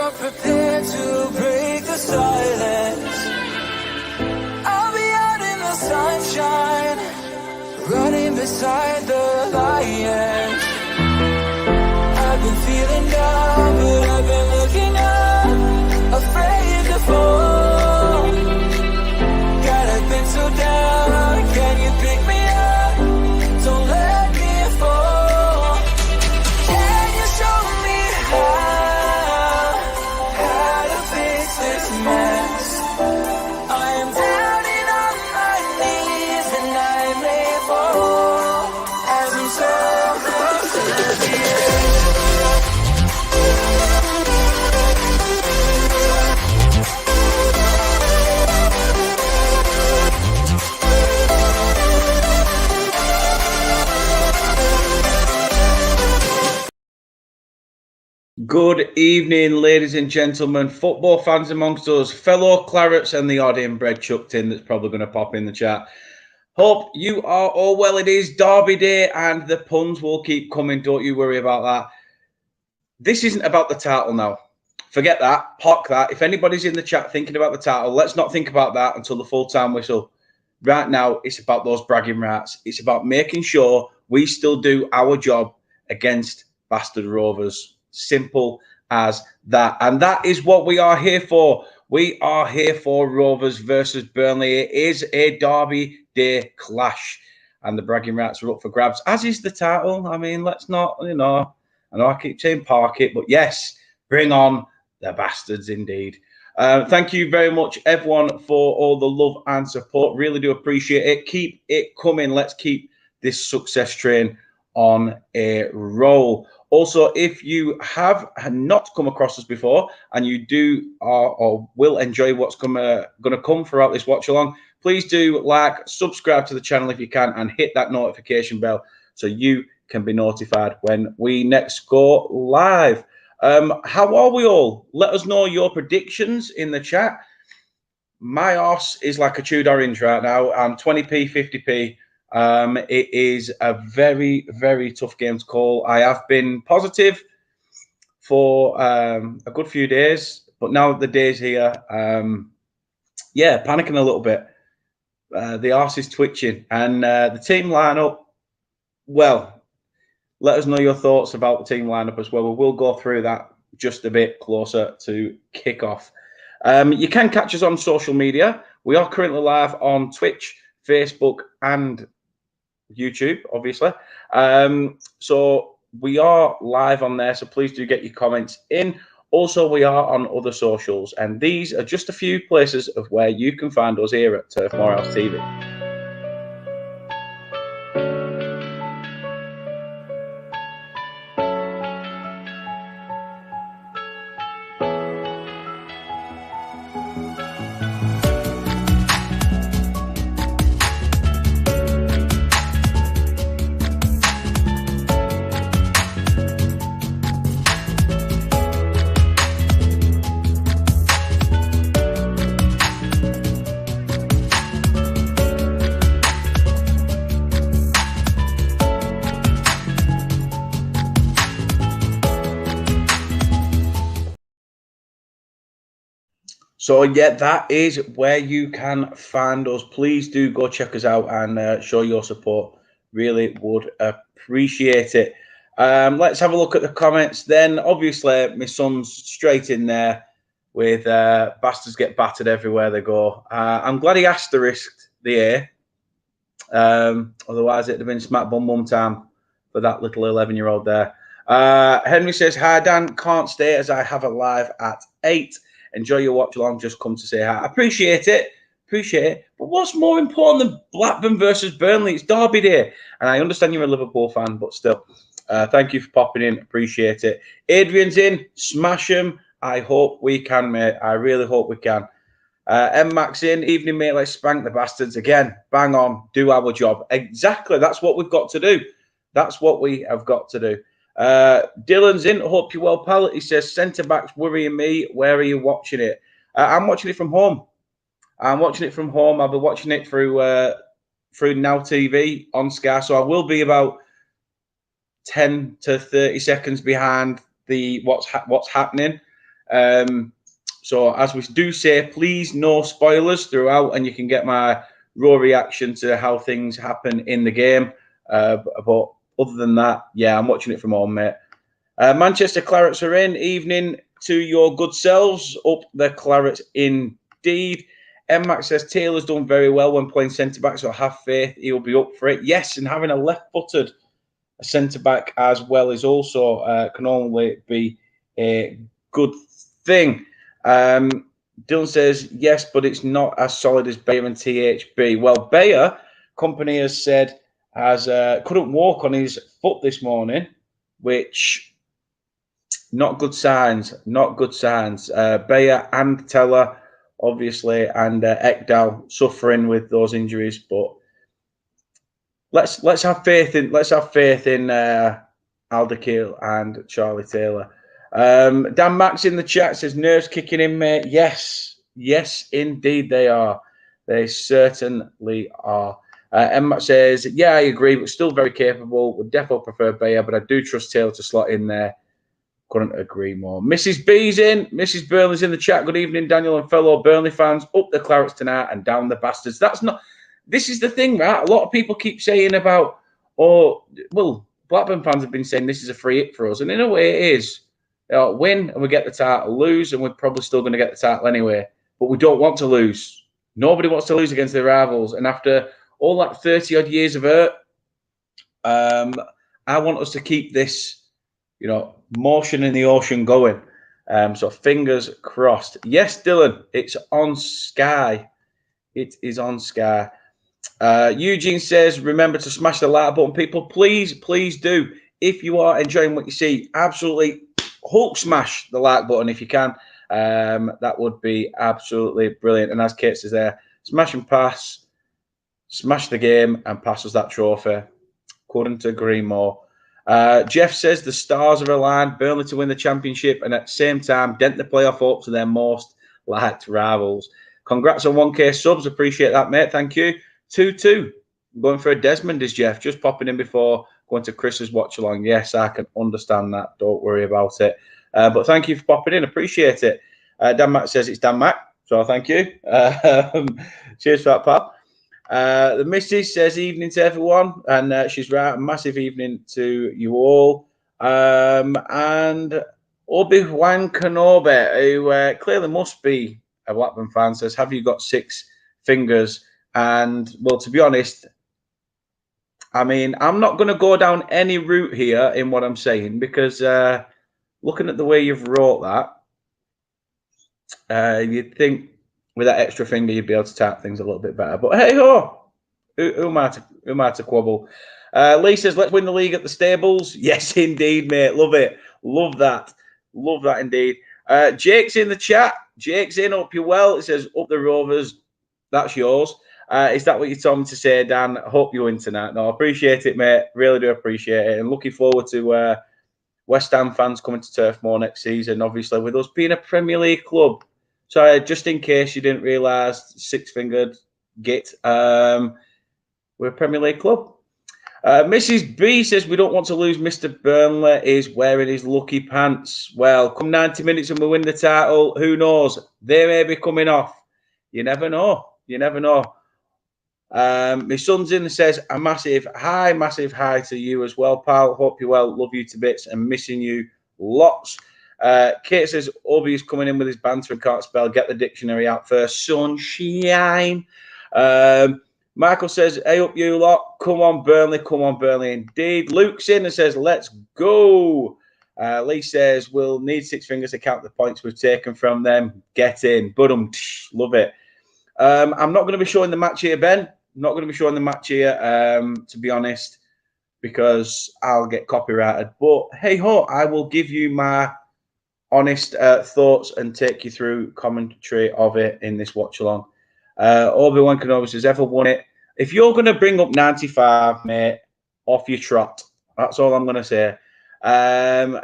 not prepared to break the silence. I'll be out in the sunshine, running beside the lion. I've been feeling down, but I've been looking up, afraid to fall. God, I've been so down, can you pick me up? Don't let me fall. Can you show me how to fix this mess? I am down on my knees and I may fall as I'm so close to the edge. Good evening, ladies and gentlemen, football fans amongst us, fellow clarets and the odd inbred chucked in that's probably going to pop in the chat. Hope you are all well. It is Derby Day and the puns will keep coming. Don't you worry about that. This isn't about the title now. Forget that. Park that. If anybody's in the chat thinking about the title, let's not think about that until the full-time whistle. Right now, it's about those bragging rights. It's about making sure we still do our job against bastard Rovers. Simple as that. And that is what we are here for. We are here for Rovers versus Burnley. It is a Derby Day clash. And the bragging rights are up for grabs, as is the title. I mean, let's not, I know I keep saying park it, but yes, bring on the bastards indeed. Thank you very much, everyone, for all the love and support. Really do appreciate it. Keep it coming. Let's keep this success train on a roll. Also, if you have not come across us before and you do or will enjoy what's going to come throughout this watch along, please do like, subscribe to the channel if you can, and hit that notification bell so you can be notified when we next go live. How are we all? Let us know your predictions in the chat. My arse is like a chewed orange right now. I'm 20p, 50p. It is a very, very tough game to call. I have been positive for a good few days, but now the day's here, yeah, panicking a little bit. The arse is twitching, and the team lineup, well, let us know your thoughts about the team lineup as well. We will go through that just a bit closer to kickoff. You can catch us on social media. We are currently live on Twitch, Facebook, and YouTube, obviously. So we are live on there, so please do get your comments in. Also, we are on other socials, and these are just a few places of where you can find us here at Turf Moorhouse TV. So, yeah, that is where you can find us. Please do go check us out and show your support. Really would appreciate it. Let's have a look at the comments then. Obviously, my son's straight in there with bastards get battered everywhere they go. I'm glad he asterisked the A. Otherwise, it'd have been smack bum time for that little 11-year-old there. Henry says, hi, Dan. Can't stay as I have a live at 8. Enjoy your watch along. Just come to say hi. I appreciate it. But what's more important than Blackburn versus Burnley? It's Derby Day. And I understand you're a Liverpool fan, but still, thank you for popping in. Appreciate it. Adrian's in. Smash him. I hope we can, mate. I really hope we can. M-Max in. Evening, mate. Let's spank the bastards. Again, bang on. Do our job. Exactly. That's what we've got to do. That's what we have got to do. Dylan's in. Hope you're well, pal. He says, centre-backs worrying me. Where are you watching it? I'm watching it from home. I'll be watching it through Now TV on Sky. So I will be about 10 to 30 seconds behind the what's happening. So as we do say, please no spoilers throughout, and you can get my raw reaction to how things happen in the game. But other than that, yeah, I'm watching it from home, mate. Manchester Clarets are in. Evening to your good selves. Up the Clarets indeed. Max says Taylor's done very well when playing centre-back, so have faith he'll be up for it. Yes, and having a left-footed centre-back as well is also can only be a good thing. Dylan says, yes, but it's not as solid as Bayer and THB. Well, Bayer, company has said, couldn't walk on his foot this morning, which not good signs. Not good signs. Bayer and Teller, obviously, and Ekdal suffering with those injuries. But let's have faith in Alderkiel and Charlie Taylor. Dan Max in the chat says nerves kicking in, mate. Yes, indeed they are. They certainly are. Emma says, yeah, I agree, but still very capable. Would definitely prefer Bayer, but I do trust Taylor to slot in there. Couldn't agree more. Mrs. B's in. Mrs. Burnley's in the chat. Good evening, Daniel and fellow Burnley fans. Up the Clarets tonight and down the Bastards. This is the thing, right? A lot of people keep saying about, Blackburn fans have been saying this is a free hit for us. And in a way it is. Win and we get the title. Lose and we're probably still going to get the title anyway. But we don't want to lose. Nobody wants to lose against their rivals. And after all that 30-odd years of hurt, I want us to keep this, motion in the ocean going. So fingers crossed. Yes, Dylan, it's on Sky. It is on Sky. Eugene says, remember to smash the like button. People, please do. If you are enjoying what you see, absolutely Hulk smash the like button if you can. That would be absolutely brilliant. And as Kate says there, smash and pass, smash the game and pass us that trophy. Couldn't agree more. Jeff says the stars are aligned, Burnley to win the championship and at the same time dent the playoff hopes to their most liked rivals. Congrats on 1K subs. Appreciate that, mate. Thank you. 2-2. Going for a Desmond is Jeff. Just popping in before going to Chris's watch-along. Yes, I can understand that. Don't worry about it. But thank you for popping in. Appreciate it. Dan Mac says it's Dan Mac. So thank you. Cheers for that, pal. The missus says evening to everyone, and she's right. A massive evening to you all. And Obi-Wan Kenobi, who clearly must be a Blackburn fan, says, have you got 6 fingers? And, well, to be honest, I mean, I'm not going to go down any route here in what I'm saying because looking at the way you've wrote that, you'd think with that extra finger, you'd be able to type things a little bit better. But hey ho, who am I to quibble? Lee says, let's win the league at the stables. Yes, indeed, mate. Love it. Love that. Love that indeed. Jake's in the chat. Jake's in. Hope you're well. It says, up the Rovers. That's yours. Is that what you told me to say, Dan? I hope you win tonight. No, I appreciate it, mate. Really do appreciate it. And looking forward to West Ham fans coming to Turf Moor next season, obviously, with us being a Premier League club. So just in case you didn't realise, 6-fingered git, we're a Premier League club. Mrs. B says, we don't want to lose. Mr. Burnley is wearing his lucky pants. Well, come 90 minutes and we win the title. Who knows? They may be coming off. You never know. You never know. My son's in and says, a massive hi to you as well, pal. Hope you're well. Love you to bits and missing you lots. Kate says, Obi's coming in with his banter and can't spell. Get the dictionary out first. Sunshine. Michael says, hey up you lot. Come on, Burnley indeed. Luke's in and says, let's go. Lee says, we'll need 6 fingers to count the points we've taken from them. Get in. Love it. I'm not going to be showing the match here, Ben. I'm not going to be showing the match here, to be honest, because I'll get copyrighted. But hey ho, I will give you my honest thoughts and take you through commentary of it in this watch along. Obi-Wan Kenobi says, ever won it? If you're going to bring up 95, mate, off your trot. That's all I'm going to say.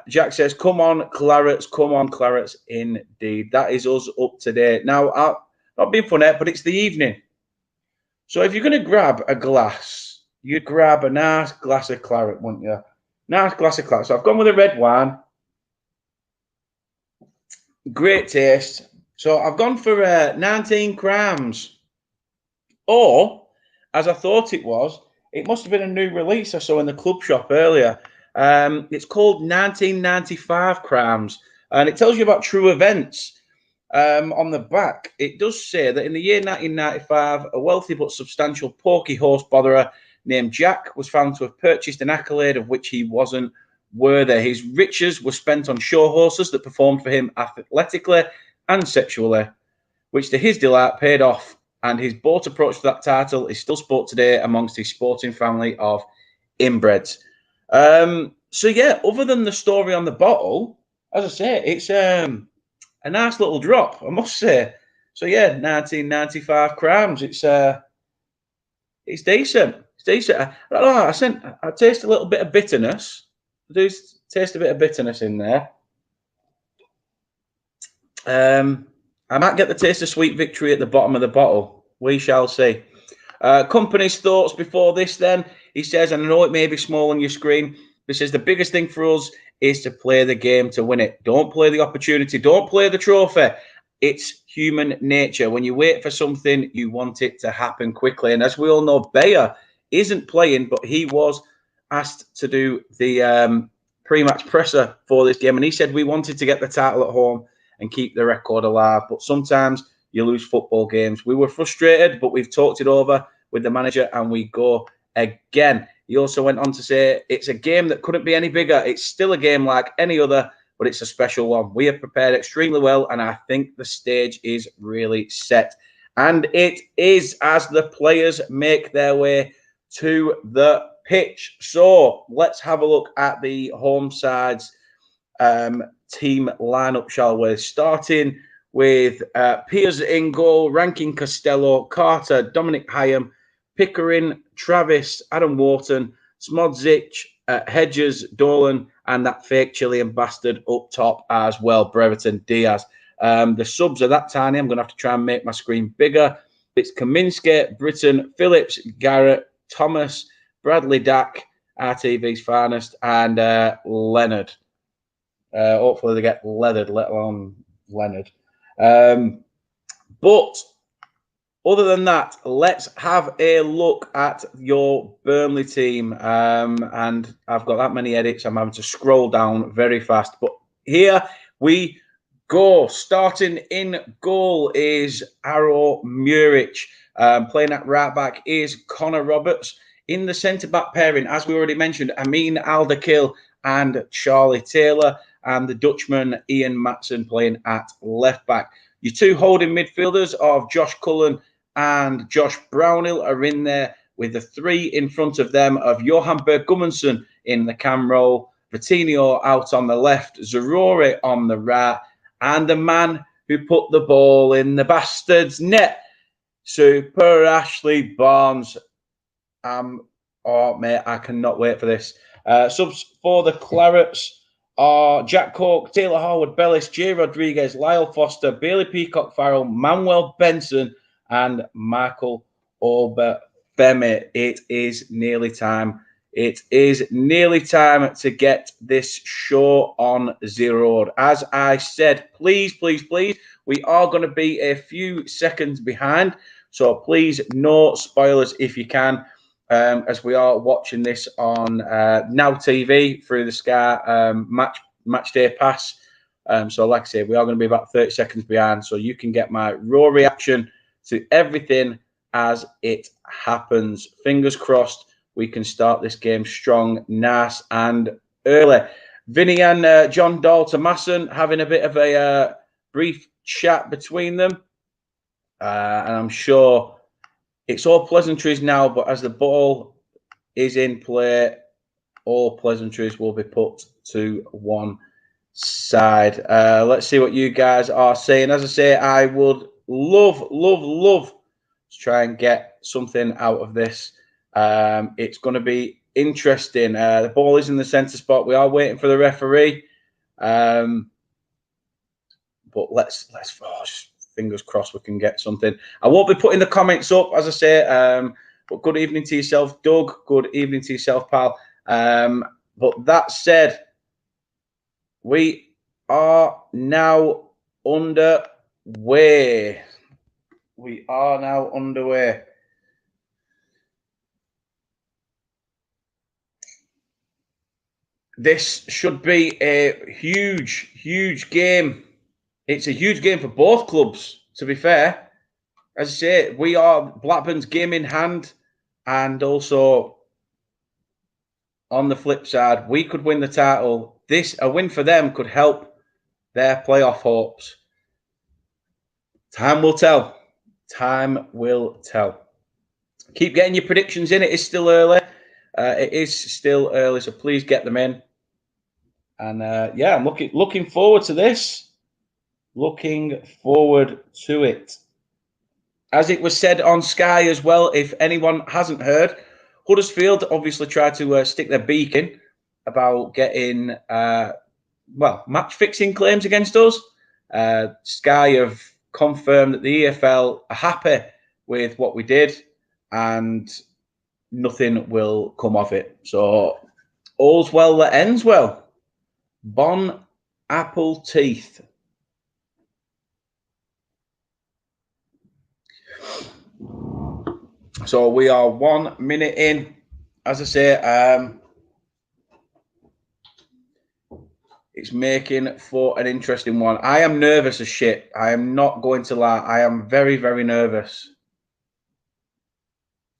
Jack says, come on, Clarets, indeed. That is us up to date. Now, not being funny, but it's the evening. So if you're going to grab a glass, you'd grab a nice glass of claret, wouldn't you? Nice glass of claret. So I've gone with a red wine. Great taste. So I've gone for 19 grams. Or, as I thought it must have been a new release I saw in the club shop earlier. It's called 1995 Crams, and it tells you about true events. On the back, it does say that in the year 1995, a wealthy but substantial porky horse botherer named Jack was found to have purchased an accolade of which he wasn't worthy. His riches were spent on show horses that performed for him athletically and sexually, which to his delight paid off, and his boat approach to that title is still sport today amongst his sporting family of inbreds. So yeah, other than the story on the bottle, as I say, it's a nice little drop, I must say. So yeah, 1995 crams. It's decent. It's decent. I don't know. I taste a little bit of bitterness. I do taste a bit of bitterness in there. I might get the taste of sweet victory at the bottom of the bottle. We shall see. Company's thoughts before this then. He says, and I know it may be small on your screen, but says the biggest thing for us is to play the game to win it. Don't play the opportunity. Don't play the trophy. It's human nature. When you wait for something, you want it to happen quickly. And as we all know, Bayer isn't playing, but he was asked to do the pre-match presser for this game. And he said we wanted to get the title at home and keep the record alive. But sometimes you lose football games. We were frustrated, but we've talked it over with the manager and we go again. He also went on to say it's a game that couldn't be any bigger. It's still a game like any other, but it's a special one. We have prepared extremely well, and I think the stage is really set. And it is, as the players make their way to the pitch. So let's have a look at the home side's team lineup, shall we? Starting with Piers in goal, Rankin Costello, Carter, Dominic Hyam, Pickering, Travis, Adam Wharton, Smodzic, Hedges, Dolan, and that fake Chilean bastard up top as well, Brereton Diaz. The subs are that tiny. I'm going to have to try and make my screen bigger. It's Kaminski, Britton, Phillips, Garrett, Thomas, Bradley Dack, RTV's finest, and Leonard. Hopefully they get leathered, let alone Leonard. But other than that, let's have a look at your Burnley team. And I've got that many edits. I'm having to scroll down very fast. But here we go. Starting in goal is Arrow Muric. Playing at right back is Connor Roberts. In the centre-back pairing, as we already mentioned, Amin Alderkill and Charlie Taylor. And the Dutchman, Ian Matson, playing at left back. Your two holding midfielders of Josh Cullen and Josh Brownhill are in there, with the three in front of them of Johan Berg Gudmundsson in the cam role, Vitinho out on the left, Zarori on the right, and the man who put the ball in the bastard's net, Super Ashley Barnes. Oh, mate, I cannot wait for this. Subs for the Clarets are Jack Cork, Taylor Harwood, Bellis, Jay Rodriguez, Lyle Foster, Bailey Peacock Farrell, Manuel Benson, and Michael Obafemi. It is nearly time. It is nearly time to get this show on zero. As I said, please, please, please, we are going to be a few seconds behind. So please, no spoilers if you can. As we are watching this on Now TV through the Sky match day pass. So like I say, we are going to be about 30 seconds behind, so you can get my raw reaction to everything as it happens. Fingers crossed we can start this game strong, nice and early. Vinny and John Dalton-Masson having a bit of a brief chat between them. And I'm sure it's all pleasantries now, but as the ball is in play, all pleasantries will be put to one side. Let's see what you guys are saying. As I say, I would love to try and get something out of this. It's going to be interesting. The ball is in the centre spot. We are waiting for the referee. But let's fingers crossed we can get something. I won't be putting the comments up, as I say. But good evening to yourself, Doug. Good evening to yourself, pal. But that said, we are now underway. We are now underway. This should be a huge, huge game. It's a huge game for both clubs, to be fair. As I say, we are Blackburn's game in hand, and also on the flip side, we could win the title. A win for them could help their playoff hopes. Time will tell. Time will tell. Keep getting your predictions in. It is still early. So please get them in. And yeah, I'm looking forward to this. Looking forward to it. As it was said on Sky as well, if anyone hasn't heard, Huddersfield obviously tried to stick their beak in about getting, match fixing claims against us. Sky have confirmed that the EFL are happy with what we did and nothing will come of it. So all's well that ends well. Bon apple teeth. So we are 1 minute in. As I say, it's making for an interesting one. I am nervous as shit. I am not going to lie. I am very, very nervous.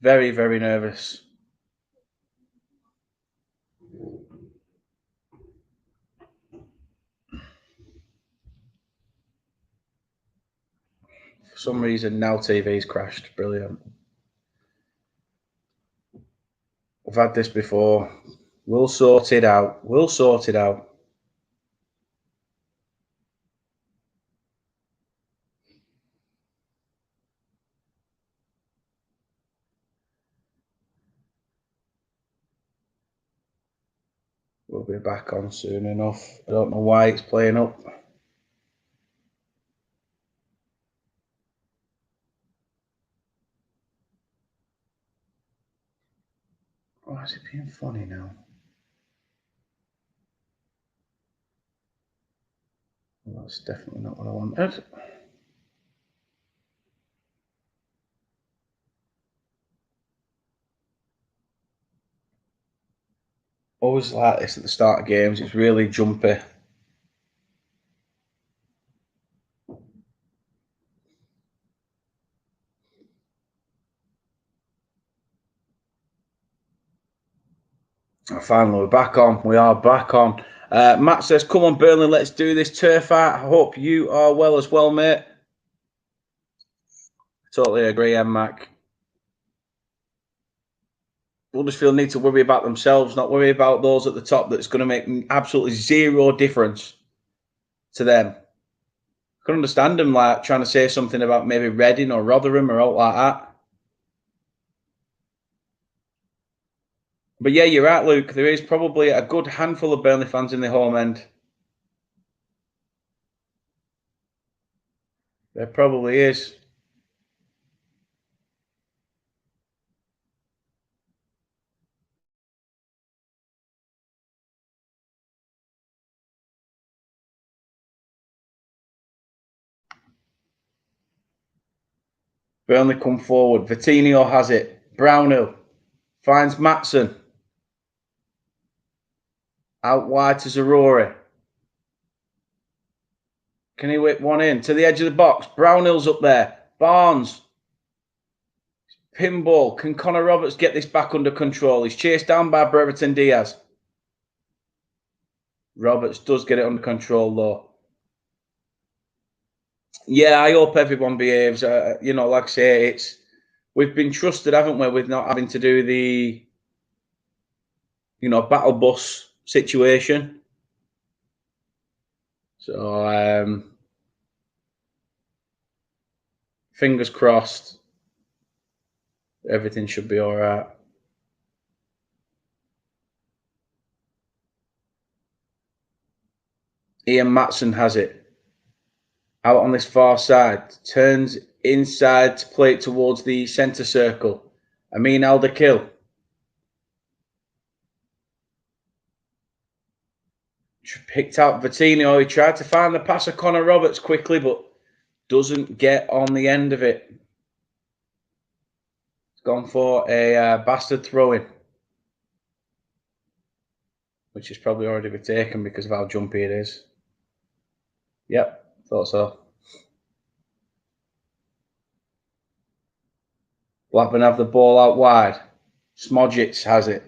Very, very nervous. For some reason, now TV's crashed. Brilliant. We've had this before. We'll sort it out. We'll sort it out. We'll be back on soon enough. I don't know why it's playing up. Why is it being funny now? Well, that's definitely not what I wanted. Always like this at the start of games. It's really jumpy. Finally, we're back on. We are back on. Matt says, come on, Burnley, let's do this turf out. I hope you are well as well, mate. Totally agree, Mac. Huddersfield need to worry about themselves, not worry about those at the top. That's going to make absolutely zero difference to them. I can understand them like trying to say something about maybe Reading or Rotherham or all like that. But yeah, you're right, Luke. There is probably a good handful of Burnley fans in the home end. There probably is. Burnley come forward. Vitinho has it. Brownhill finds Matson. Out wide to Zarori. Can he whip one in? To the edge of the box. Brownhill's up there. Barnes. Pinball. Can Connor Roberts get this back under control? He's chased down by Brereton Diaz. Roberts does get it under control, though. Yeah, I hope everyone behaves. Like I say, we've been trusted, haven't we, with not having to do the, battle bus situation. So, fingers crossed, everything should be all right. Ian Matson has it. Out on this far side. Turns inside to play it towards the centre circle. Amin Alderkill. picked out Vitinho. He tried to find the pass of Connor Roberts quickly, but doesn't get on the end of it. It's gone for a bastard throw-in, which has probably already been taken because of how jumpy it is. Yep, thought so. Blackburn have the ball out wide. Smodjic has it.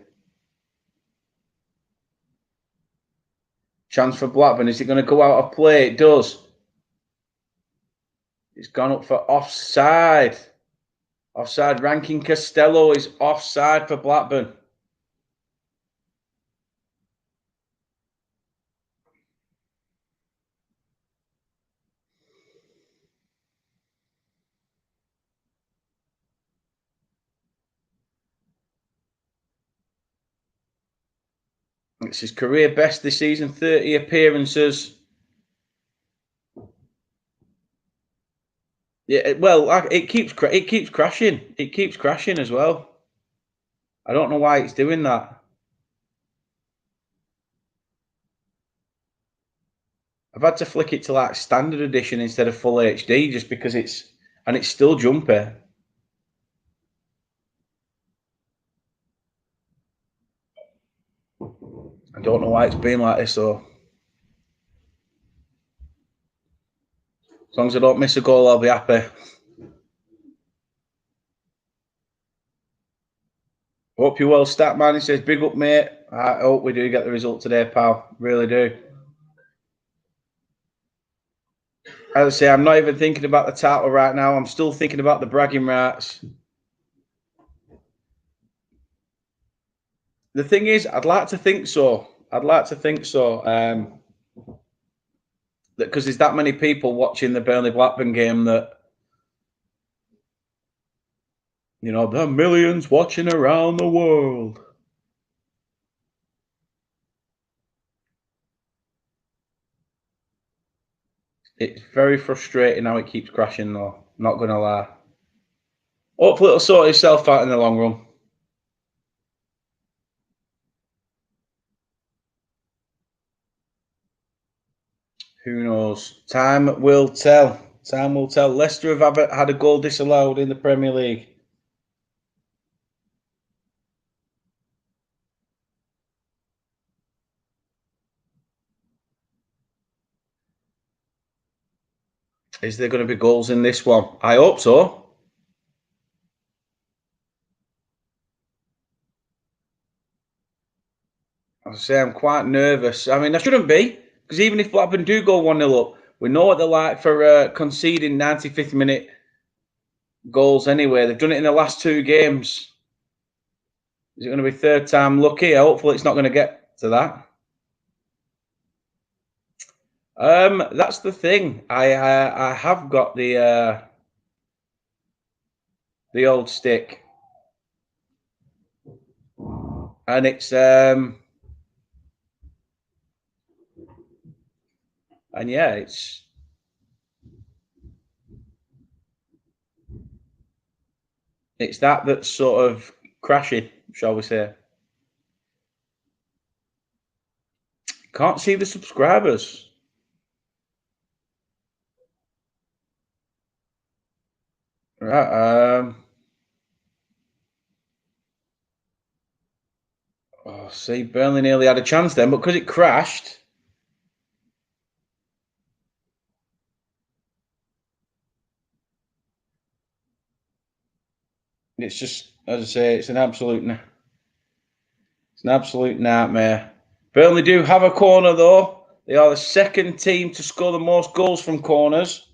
Chance for Blackburn. Is it going to go out of play? It does. It's gone up for offside. Offside. Rankin Costello is offside for Blackburn. It's his career best this season, 30 appearances. Yeah, well, it keeps crashing. It keeps crashing as well. I don't know why it's doing that. I've had to flick it to like standard edition instead of full HD just because it's still jumpy. I don't know why it's been like this though. As long as I don't miss a goal, I'll be happy. Hope you're well, Statman. He says, big up, mate. I hope we do get the result today, pal. Really do. As I say, I'm not even thinking about the title right now. I'm still thinking about the bragging rights. The thing is, I'd like to think so. Because there's that many people watching the Burnley Blackburn game that, you know, there are millions watching around the world. It's very frustrating how it keeps crashing, though. Not going to lie. Hopefully, it'll sort itself out in the long run. Who knows? Time will tell. Time will tell. Leicester have had a goal disallowed in the Premier League. Is there going to be goals in this one? I hope so. As I say, I'm quite nervous. I mean, I shouldn't be, because even if Blackburn do go 1-0 up, we know what they're like for conceding 95th minute goals anyway. They've done it in the last two games. Is it going to be third time lucky? Hopefully it's not going to get to that. That's the thing. I have got the old stick, and it's and yeah, it's that's sort of crashing, shall we say? Can't see the subscribers. Right. Oh, see, Burnley nearly had a chance then, but because it crashed. It's just, as I say, it's an absolute nightmare. Burnley do have a corner though. They are the second team to score the most goals from corners.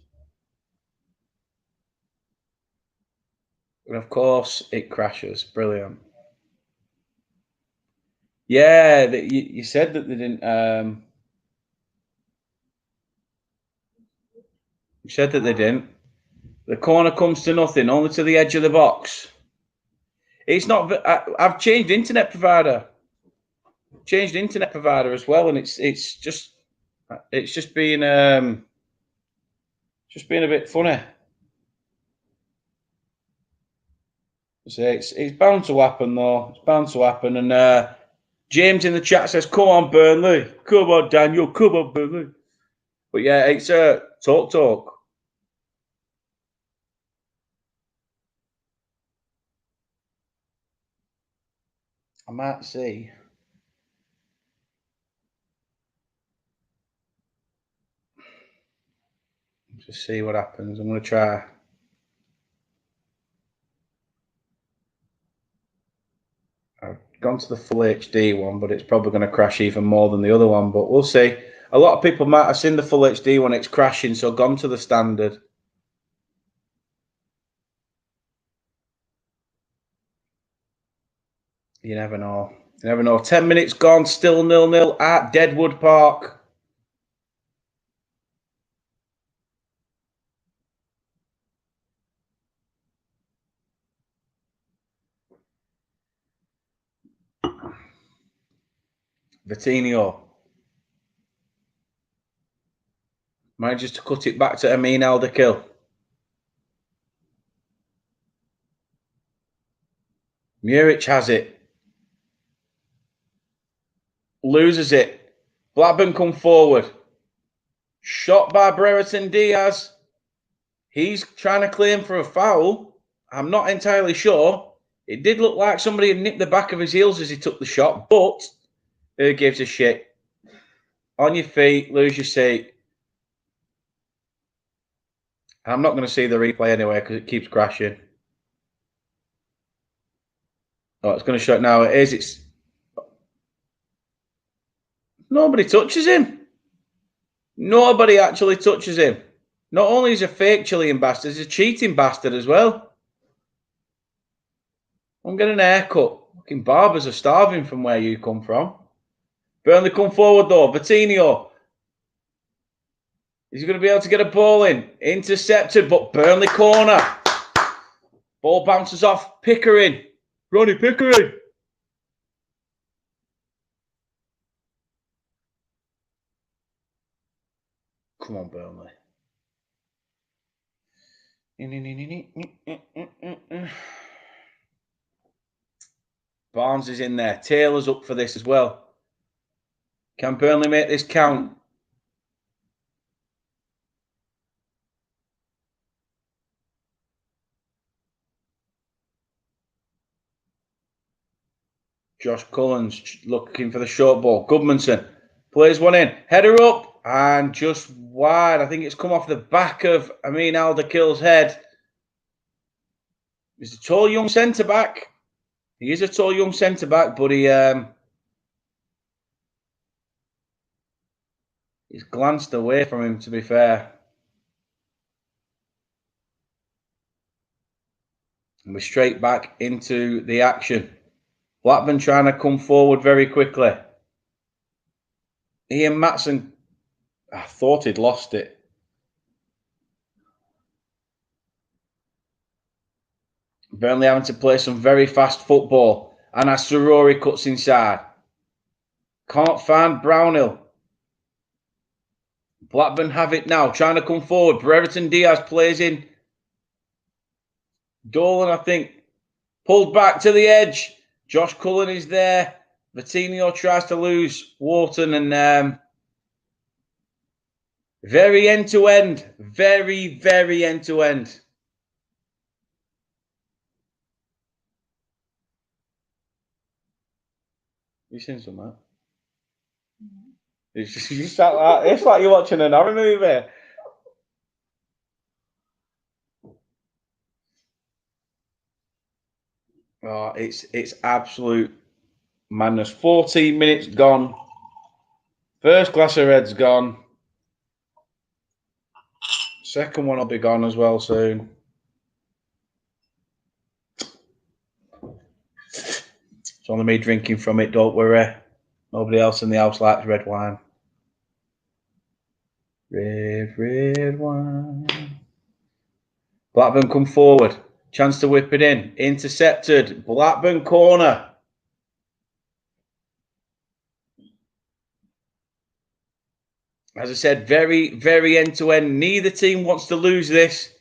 And of course, it crashes. Brilliant. Yeah, you said that they didn't. You said that they didn't. The corner comes to nothing, only to the edge of the box. It's not. I've changed internet provider. Changed internet provider as well, and it's just being a bit funny. So it's bound to happen though. It's bound to happen, and James in the chat says, come on, Burnley. Come on, Daniel. Come on, Burnley. But yeah, it's talk. I might see. Just see what happens. I'm going to try. I've gone to the full HD one, but it's probably going to crash even more than the other one. But we'll see. A lot of people might have seen the full HD when it's crashing, so gone to the standard. You never know. You never know. 10 minutes gone, still 0-0 at Deadwood Park. Vitinho manages to cut it back to Amin Alderkill. Muric has it. Loses it. Blackburn come forward. Shot by Brereton Diaz. He's trying to claim for a foul. I'm not entirely sure. It did look like somebody had nipped the back of his heels as he took the shot, but who gives a shit? On your feet, lose your seat. I'm not going to see the replay anyway because it keeps crashing. Oh, it's going to show it now. It is. It's nobody touches him. Nobody actually touches him. Not only is he a fake Chilean bastard, he's a cheating bastard as well. I'm getting a haircut. Fucking barbers are starving from where you come from. Burnley come forward though. Vitinho. Is he going to be able to get a ball in? Intercepted, but Burnley corner. Ball bounces off Pickering. Ronnie Pickering. Come on, Burnley. Barnes is in there. Taylor's up for this as well. Can Burnley make this count? Josh Cullen's looking for the short ball. Goodmanson plays one in. Header up and just wide. I think it's come off the back of Amin Alderkill's head. He's a tall young centre-back. He is a tall young centre-back, but he's glanced away from him, to be fair. And we're straight back into the action. Blackburn trying to come forward very quickly. Ian Matson, I thought he'd lost it. Burnley having to play some very fast football. And as Sarori cuts inside. Can't find Brownhill. Blackburn have it now, trying to come forward. Brereton Diaz plays in. Dolan, I think, pulled back to the edge. Josh Cullen is there. Vitinho tries to lose Wharton and very end-to-end. Very, very end-to-end. You seen some, man? It's like you're watching an horror movie. Oh, it's absolute madness. 14 minutes gone. First glass of red's gone. Second one will be gone as well soon. It's only me drinking from it, don't worry. Nobody else in the house likes red wine. Red wine. Blackburn come forward. Chance to whip it in. Intercepted. Blackburn corner. As I said, very, very end-to-end. Neither team wants to lose this.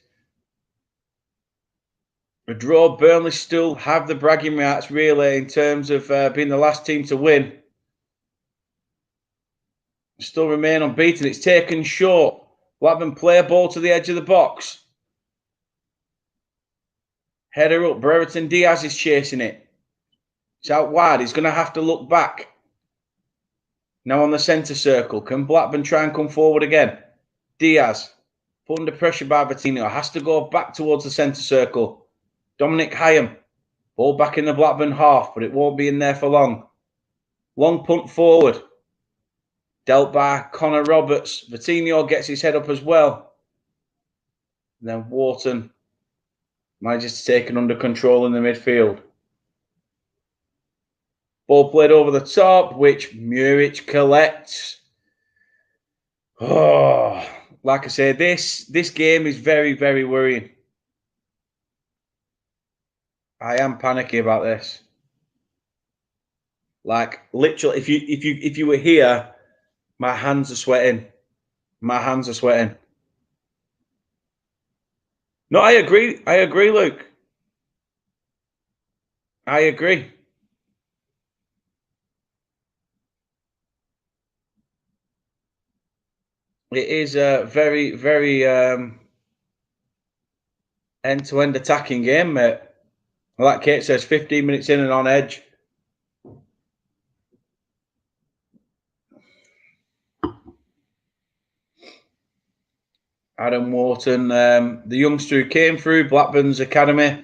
A draw, Burnley still have the bragging rights, really, in terms of being the last team to win. Still remain unbeaten. It's taken short. Blackburn play a ball to the edge of the box. Header up. Brereton Diaz is chasing it. It's out wide. He's going to have to look back. Now on the centre circle. Can Blackburn try and come forward again? Diaz, put under pressure by Vitinho, has to go back towards the centre circle. Dominic Hyam, ball back in the Blackburn half, but it won't be in there for long. Long punt forward. Dealt by Connor Roberts. Vitinho gets his head up as well. And then Wharton manages to take it under control in the midfield. Ball played over the top, which Muric collects. Oh, like I say, this game is very, very worrying. I am panicky about this. Like literally, if you were here, my hands are sweating. My hands are sweating. No, I agree. I agree, Luke. I agree. It is a very, very end-to-end attacking game, mate. Like Kate says, 15 minutes in and on edge. Adam Wharton, the youngster who came through Blackburn's academy,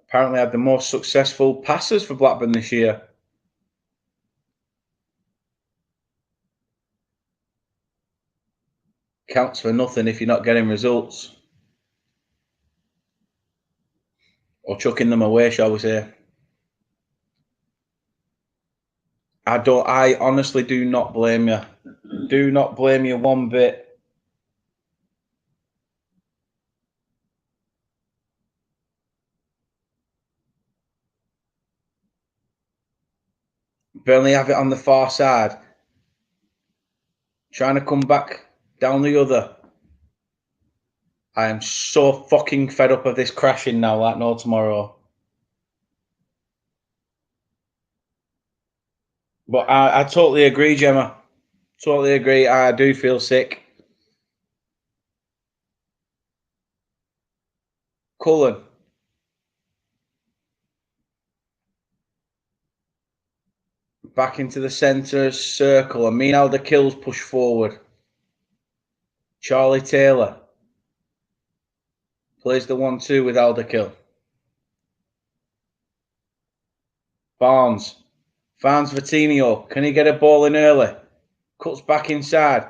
apparently had the most successful passes for Blackburn this year. Counts for nothing if you're not getting results. Or chucking them away, shall we say. I honestly do not blame you. Do not blame you one bit. Burnley have it on the far side. Trying to come back down the other. I am so fucking fed up of this crashing now, like no tomorrow. But I totally agree, Gemma. Totally agree. I do feel sick. Cullen. Back into the centre circle. Amin Alderkil's push forward. Charlie Taylor. Plays the 1-2 with Alderkill. Barnes. Finds Vitinho. Can he get a ball in early? Cuts back inside.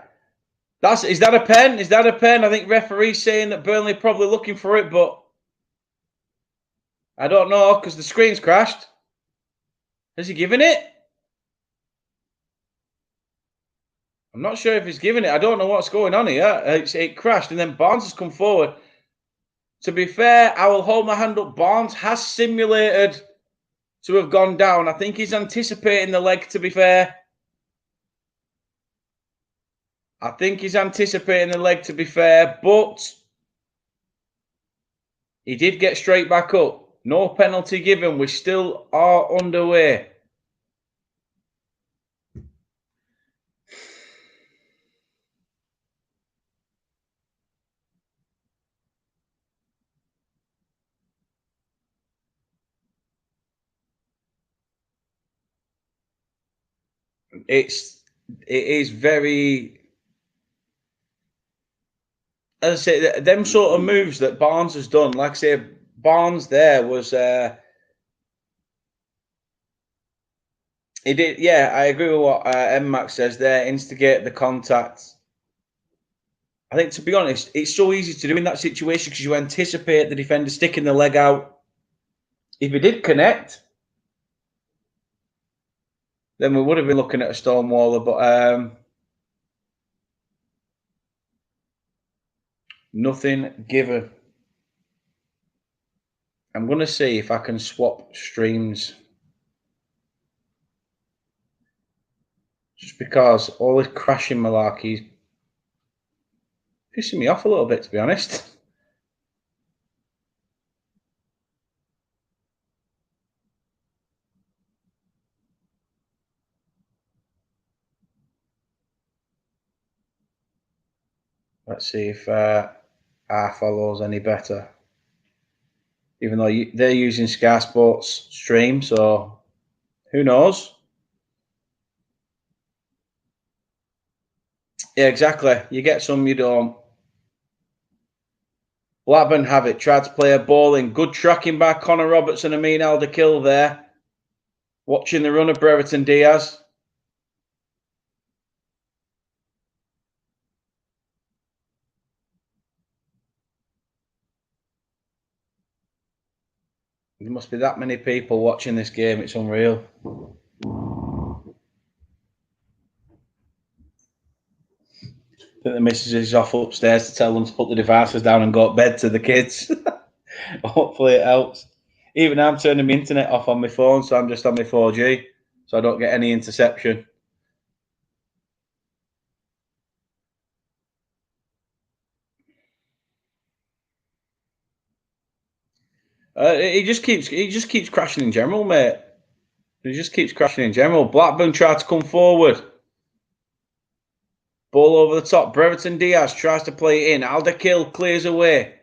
Is that a pen? Is that a pen? I think referee's saying that Burnley are probably looking for it, but I don't know because the screen's crashed. Has he given it? I'm not sure if he's given it. I don't know what's going on here. It crashed and then Barnes has come forward. To be fair, I will hold my hand up. Barnes has simulated to have gone down. I think he's anticipating the leg, to be fair. I think he's anticipating the leg, to be fair, but he did get straight back up. No penalty given. We still are underway. It is very, as I say, them sort of moves that Barnes has done. Like I say, Barnes there was he did. Yeah, I agree with what M-Max says there. Instigate the contact. I think, to be honest, it's so easy to do in that situation because you anticipate the defender sticking the leg out. If he did connect, then we would have been looking at a Stonewaller, but nothing given. I'm going to see if I can swap streams. Just because all this crashing malarkey is pissing me off a little bit, to be honest. Let's see if our follow's any better. Even though they're using Sky Sports stream, so who knows? Yeah, exactly. You get some, you don't. Blackburn have it. Tried to play a ball in. Good tracking by Connor Robertson and Amin Alderkill there. Watching the run of Brereton Diaz. There must be that many people watching this game. It's unreal. I think the missus is off upstairs to tell them to put the devices down and go to bed to the kids. Hopefully it helps. Even I'm turning my internet off on my phone, so I'm just on my 4G, so I don't get any interception. He just keeps crashing in general, mate. He just keeps crashing in general. Blackburn tried to come forward. Ball over the top. Brereton Diaz tries to play it in. Alderkill clears away.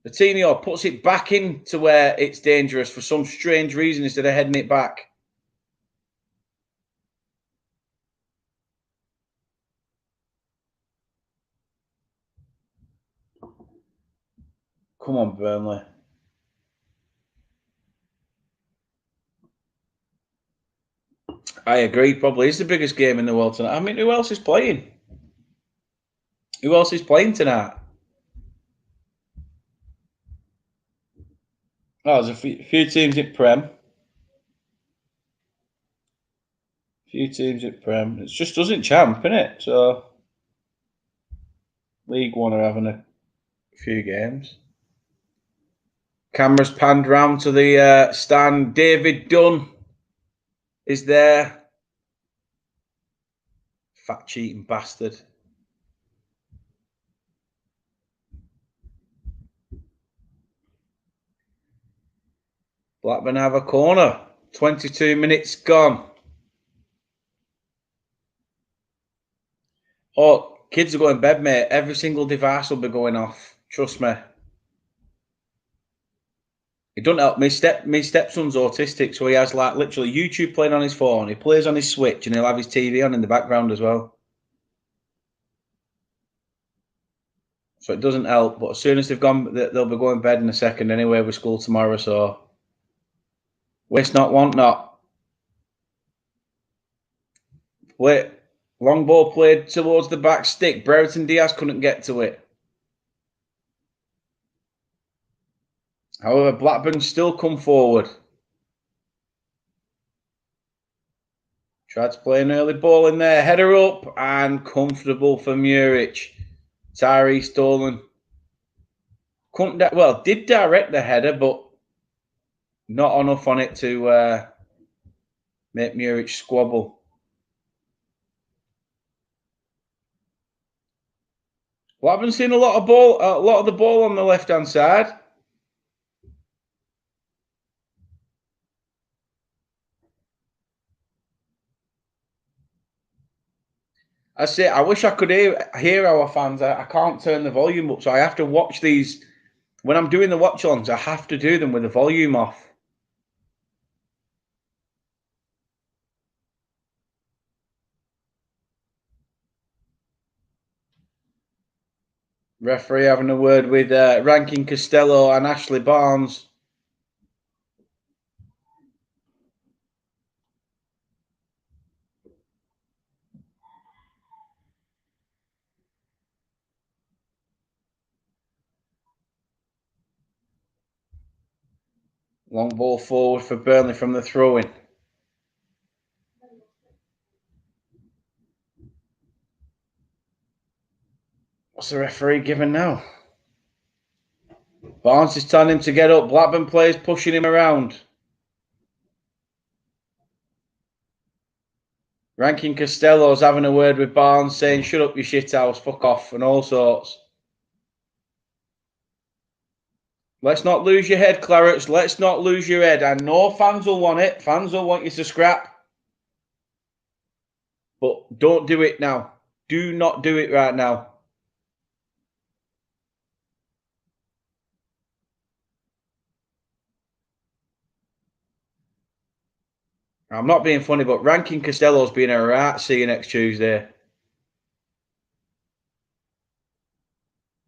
Coutinho puts it back into where it's dangerous for some strange reason instead of heading it back. Come on, Burnley. I agree. Probably is the biggest game in the world tonight. I mean, who else is playing? Who else is playing tonight? Oh, there's a few teams in Prem. Few teams in Prem. It's just us in Champ, isn't it? So League One are having a few games. Cameras panned round to the stand. David Dunn is there. Fat cheating bastard. Blackburn have a corner. 22 minutes gone. Oh, kids are going to bed, mate. Every single device will be going off. Trust me. It doesn't help. My stepson's autistic, so he has like literally YouTube playing on his phone. He plays on his Switch, and he'll have his TV on in the background as well. So it doesn't help. But as soon as they've gone, they'll be going to bed in a second anyway with school tomorrow. So waste not, want not. Wait, long ball played towards the back stick. Brereton Diaz couldn't get to it. However, Blackburn still come forward. Tried to play an early ball in there. Header up and comfortable for Muric. Tyree Stolen. Did direct the header, but not enough on it to make Muric squabble. Well, I haven't seen a lot of the ball on the left-hand side. I say, I wish I could hear our fans. I can't turn the volume up, so I have to watch these. When I'm doing the watch-alongs, I have to do them with the volume off. Referee having a word with Rankin Costello and Ashley Barnes. Long ball forward for Burnley from the throw-in. What's the referee giving now? Barnes is telling him to get up. Blackburn players pushing him around. Rankin Costello's having a word with Barnes, saying, "Shut up, you shithouse, fuck off," and all sorts. Let's not lose your head, Clarets. Let's not lose your head. I know fans will want it. Fans will want you to scrap. But don't do it now. Do not do it right now. I'm not being funny, but ranking Costello's being a rat. See you next Tuesday.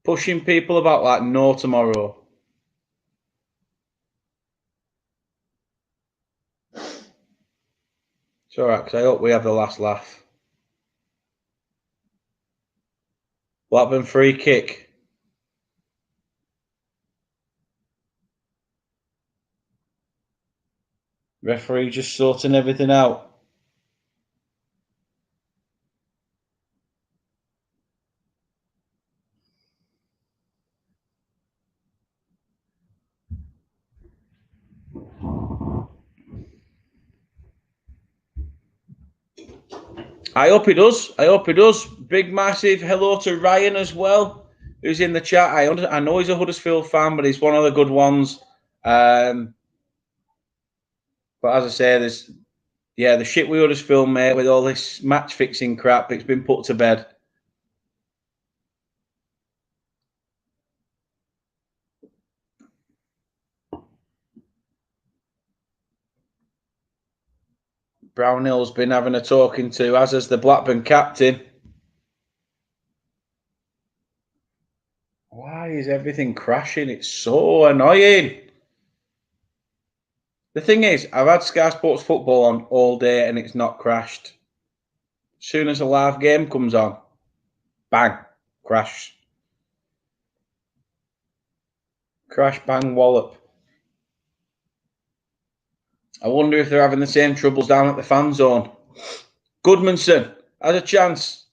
Pushing people about like no tomorrow. It's all right, because I hope we have the last laugh. Blackburn free kick. Referee just sorting everything out. I hope he does. I hope he does. Big, massive hello to Ryan as well, who's in the chat. I know he's a Huddersfield fan, but he's one of the good ones. But as I say, the shit we Huddersfield, mate, with all this match fixing crap, it's been put to bed. Brownhill's been having a talking to, as has the Blackburn captain. Why is everything crashing? It's so annoying. The thing is, I've had Sky Sports Football on all day and it's not crashed. As soon as a live game comes on, bang, crash. Crash, bang, wallop. I wonder if they're having the same troubles down at the fan zone. Goodmanson has a chance.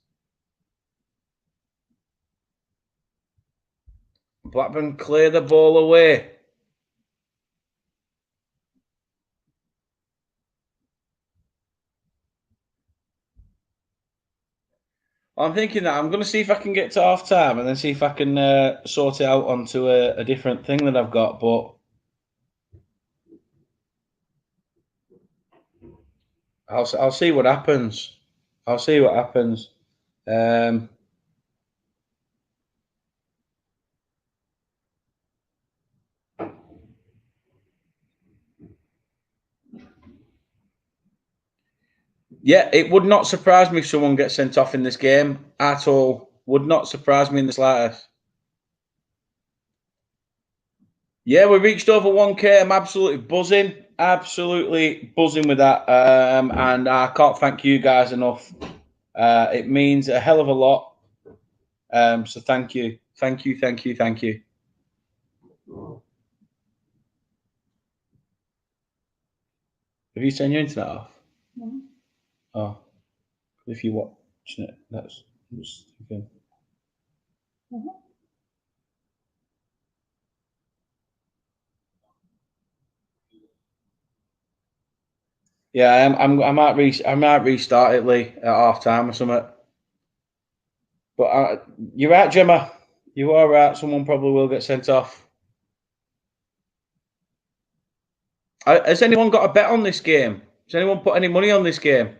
Blackburn clear the ball away. I'm thinking that I'm going to see if I can get to half time and then see if I can sort it out onto a different thing that I've got. But I'll see what happens. I'll see what happens. Yeah, it would not surprise me if someone gets sent off in this game at all. Would not surprise me in the slightest. Yeah, we reached over 1K. I'm absolutely buzzing. Absolutely buzzing with that. And I can't thank you guys enough. It means a hell of a lot. So thank you. Thank you, thank you, thank you. Have you turned your internet off? No. Oh. If you're watching it, that's just thinking. Yeah, I might restart it, Lee, at half time or something. But you're right, Gemma. You are right. Someone probably will get sent off. Has anyone got a bet on this game? Has anyone put any money on this game?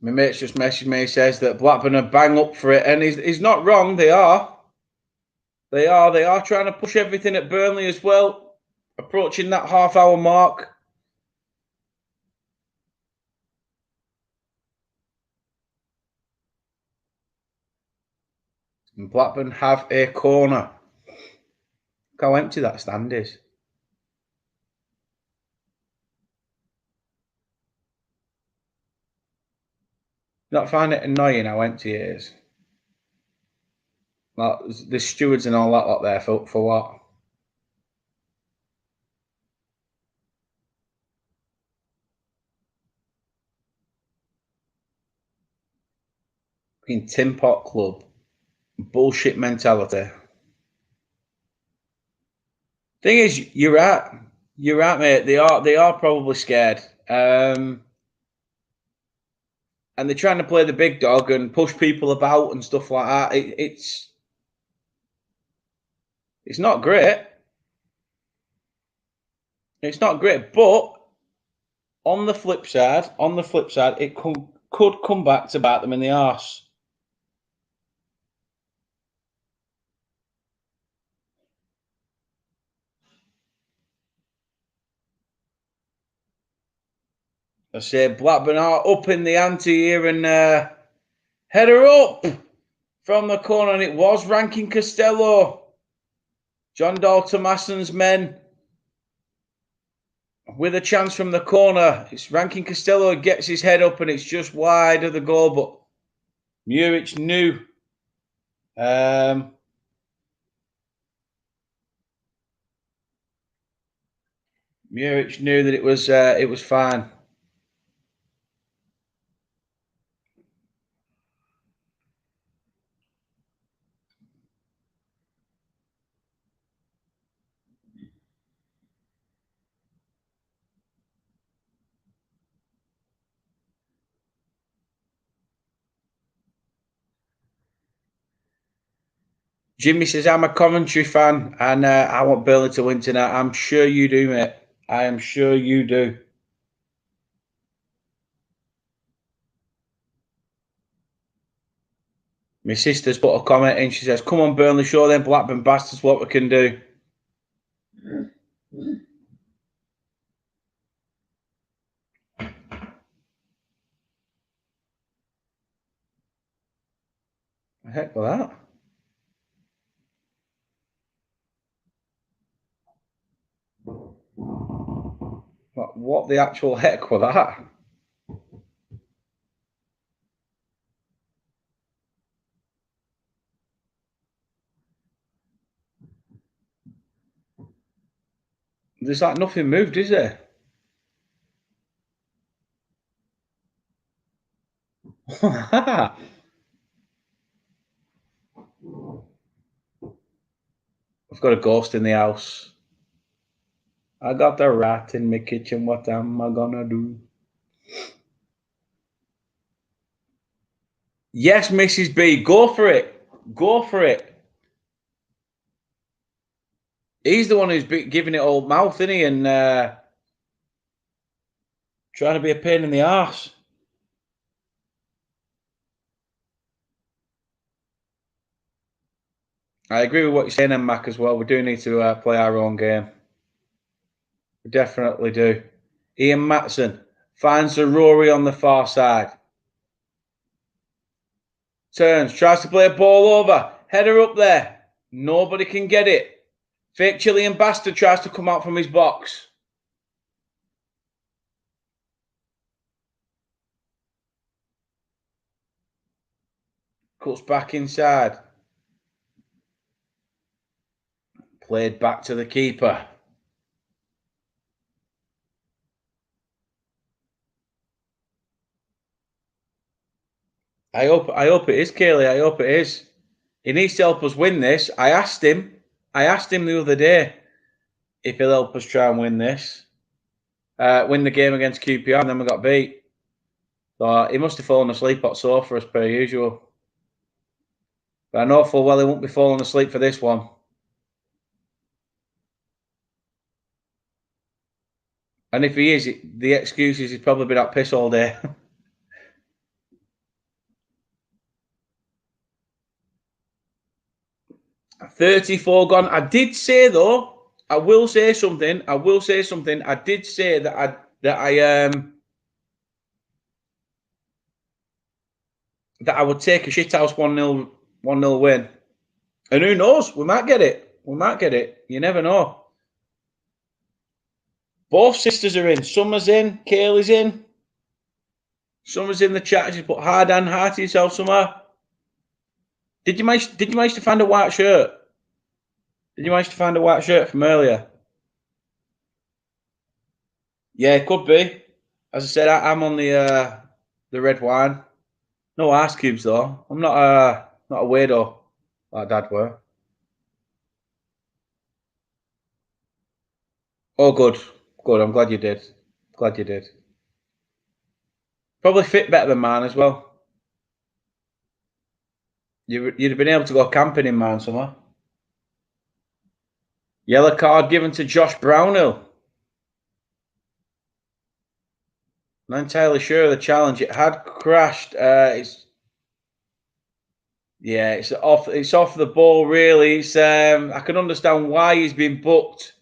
My mate's just messaged me. He says that Blackburn are bang up for it, and he's not wrong. They are. They are trying to push everything at Burnley as well, approaching that half-hour mark. And Blackburn have a corner. Look how empty that stand is. Not find it annoying how empty it is. Like, the stewards and all that lot there for what? Fucking Tin Pot Club. Bullshit mentality. Thing is, you're right. You're right, mate. They are probably scared. And they're trying to play the big dog and push people about and stuff like that. It's not great. It's not great, but on the flip side, it could come back to bite them in the arse. I say Blackburn are up in the ante here, and header up from the corner, and it was Rankin Costello. John Dahl Tomasson's men with a chance from the corner. It's Rankin Costello gets his head up, and it's just wide of the goal, but Muric knew. Muric knew that it was fine. Jimmy says, I'm a Coventry fan and I want Burnley to win tonight. I'm sure you do, mate. I am sure you do. My sister's put a comment in. She says, come on, Burnley, show them Blackburn bastards what we can do. The heck was that? What the actual heck was that? There's like nothing moved, is there? I've got a ghost in the house. I got the rat in my kitchen. What am I gonna do? Yes, Mrs. B, go for it. Go for it. He's the one who's giving it old mouth, isn't he? And trying to be a pain in the arse. I agree with what you're saying, Mac, as well. We do need to play our own game. We definitely do. Ian Matson finds the Rory on the far side. Turns, tries to play a ball over. Header up there. Nobody can get it. Fake Chilean bastard tries to come out from his box. Cuts back inside. Played back to the keeper. I hope it is, Kaylee. I hope it is. He needs to help us win this. I asked him the other day if he'll help us try and win this. Win the game against QPR, and then we got beat. So he must have fallen asleep on sofa as per usual. But I know full well he won't be falling asleep for this one. And if he is, the excuse is he's probably been at piss all day. $34 gone. I did say though, I will say something. I did say that I would take a shithouse 1-0 win. And who knows? We might get it. You never know. Both sisters are in. Summer's in. Kaylee's in. Summer's in the chat. She's put hard and heart to yourself, Summer. Did you manage to find a white shirt? Did you manage to find a white shirt from earlier? Yeah, it could be. As I said, I'm on the red wine. No ice cubes though. I'm not a weirdo like Dad were. Oh, good. I'm glad you did. Probably fit better than mine as well. You'd have been able to go camping in mine somewhere. Yellow card given to Josh Brownhill. Not entirely sure of the challenge. It had crashed. It's off. It's off the ball. Really, it's. I can understand why he's been booked.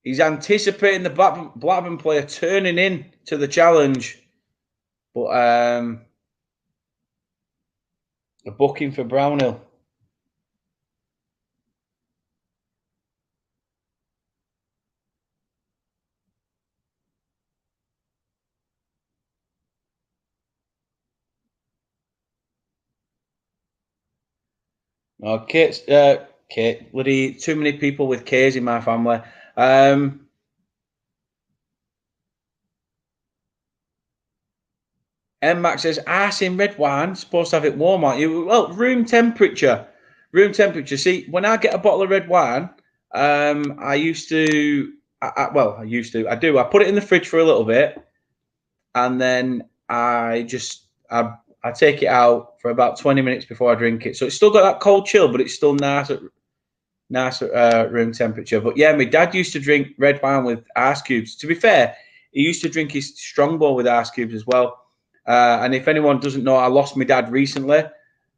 He's anticipating the Blackburn player turning in to the challenge, but a booking for Brownhill. Oh, Kate, bloody too many people with K's in my family. Max says, "Arse in red wine, supposed to have it warm, aren't you?" Well, room temperature. Room temperature. See, when I get a bottle of red wine, I used to. I do. I put it in the fridge for a little bit, and then I take it out for about 20 minutes before I drink it. So it's still got that cold chill, but it's still nice at room temperature. But yeah, my dad used to drink red wine with ice cubes. To be fair, he used to drink his strongbow with ice cubes as well. And if anyone doesn't know, I lost my dad recently.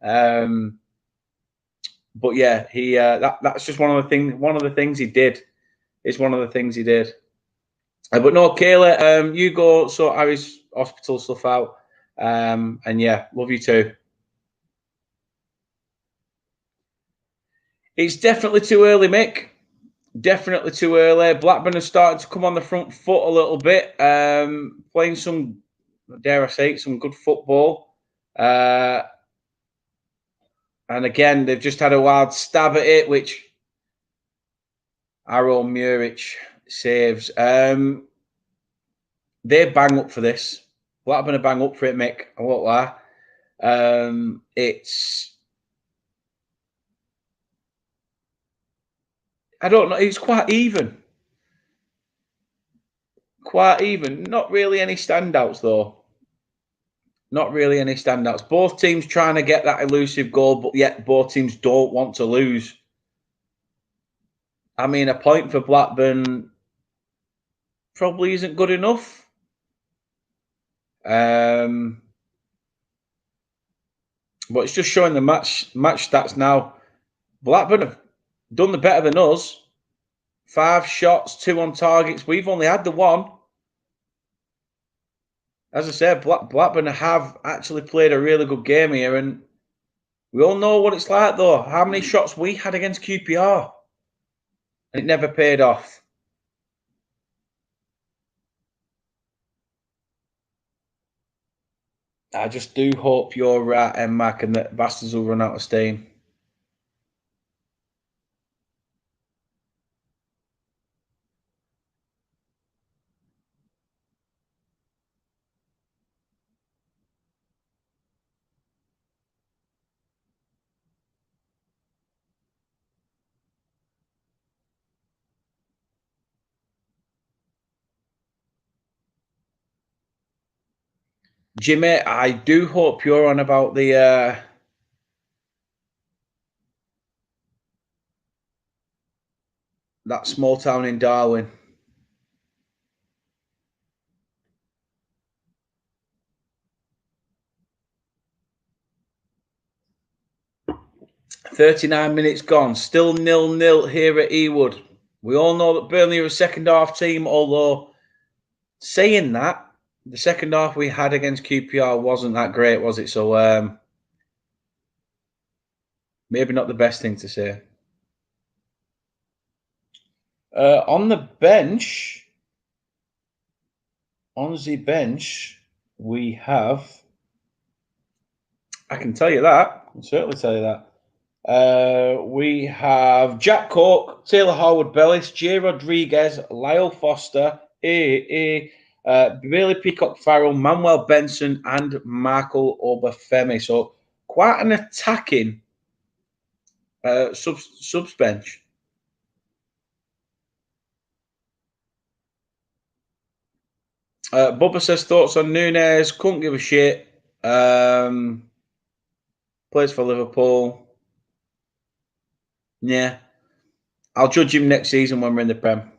But yeah, that's just one of the things. One of the things he did. It's one of the things he did. But no, Kayla, you go sort Harry's hospital stuff out. And yeah, love you too. It's definitely too early, Mick. Definitely too early. Blackburn are starting to come on the front foot a little bit, playing some, dare I say it, some good football. And again, they've just had a wild stab at it, which Aaron Muric saves. They bang up for this. Blackburn are bang up for it, Mick. I won't lie. I don't know. It's quite even. Quite even. Not really any standouts, though. Not really any standouts. Both teams trying to get that elusive goal, but yet both teams don't want to lose. I mean, a point for Blackburn probably isn't good enough. But it's just showing the match stats now. Blackburn have done the better than us. 5 shots, 2 on targets. We've only had the 1. As I said, Blackburn have actually played a really good game here, and we all know what it's like, though. How many shots we had against QPR, and it never paid off. I just do hope you're right, Mac, and that bastards will run out of steam. Jimmy, I do hope you're on about the that small town in Darwin. "39 minutes gone, still 0-0 here at Ewood. We all know that Burnley are a second half team, although saying that, the second half we had against QPR wasn't that great, was it? So maybe not the best thing to say." On the bench, we have. I can tell you that. I can certainly tell you that. We have Jack Cork, Taylor Harwood-Bellis, Jay Rodriguez, Lyle Foster, Bailey Peacock-Farrell, Manuel Benson, and Michael Obafemi. So quite an attacking subs bench. Bubba says thoughts on Nunes. Couldn't give a shit. Plays for Liverpool. Yeah. I'll judge him next season when we're in the Prem.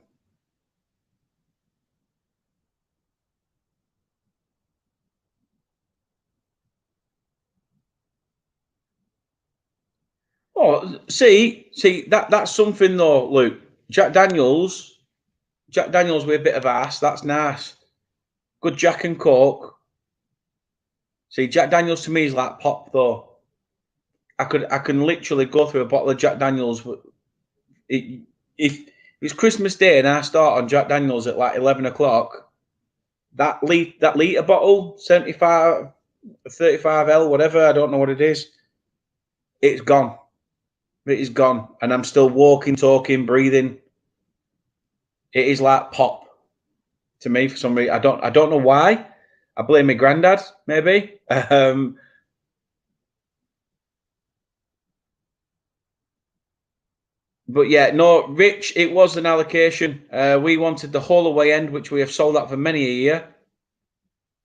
Oh, see, that's something though, Luke. Jack Daniels with a bit of ass. That's nice. Good Jack and Coke. See, Jack Daniels to me is like pop though. I can literally go through a bottle of Jack Daniels. If it's Christmas Day and I start on Jack Daniels at like 11 o'clock, that litre bottle, 75, 35L, whatever, I don't know what it is, it's gone. It is gone. And I'm still walking, talking, breathing. It is like pop to me for some reason. I don't know why. I blame my granddad, maybe. But yeah, no, Rich, it was an allocation. We wanted the whole away end, which we have sold out for many a year.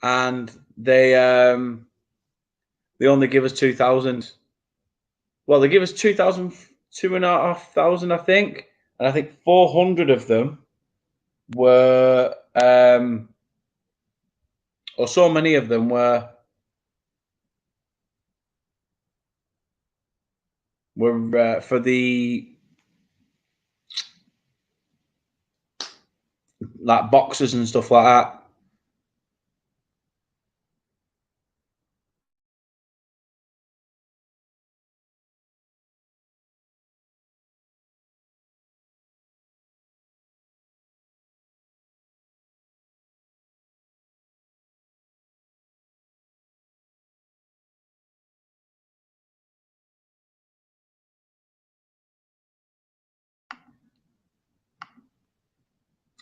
And they only give us 2,000. Well, they give us 2,000, 2,500, I think. And I think 400 of them were, or so many of them were for the like boxes and stuff like that.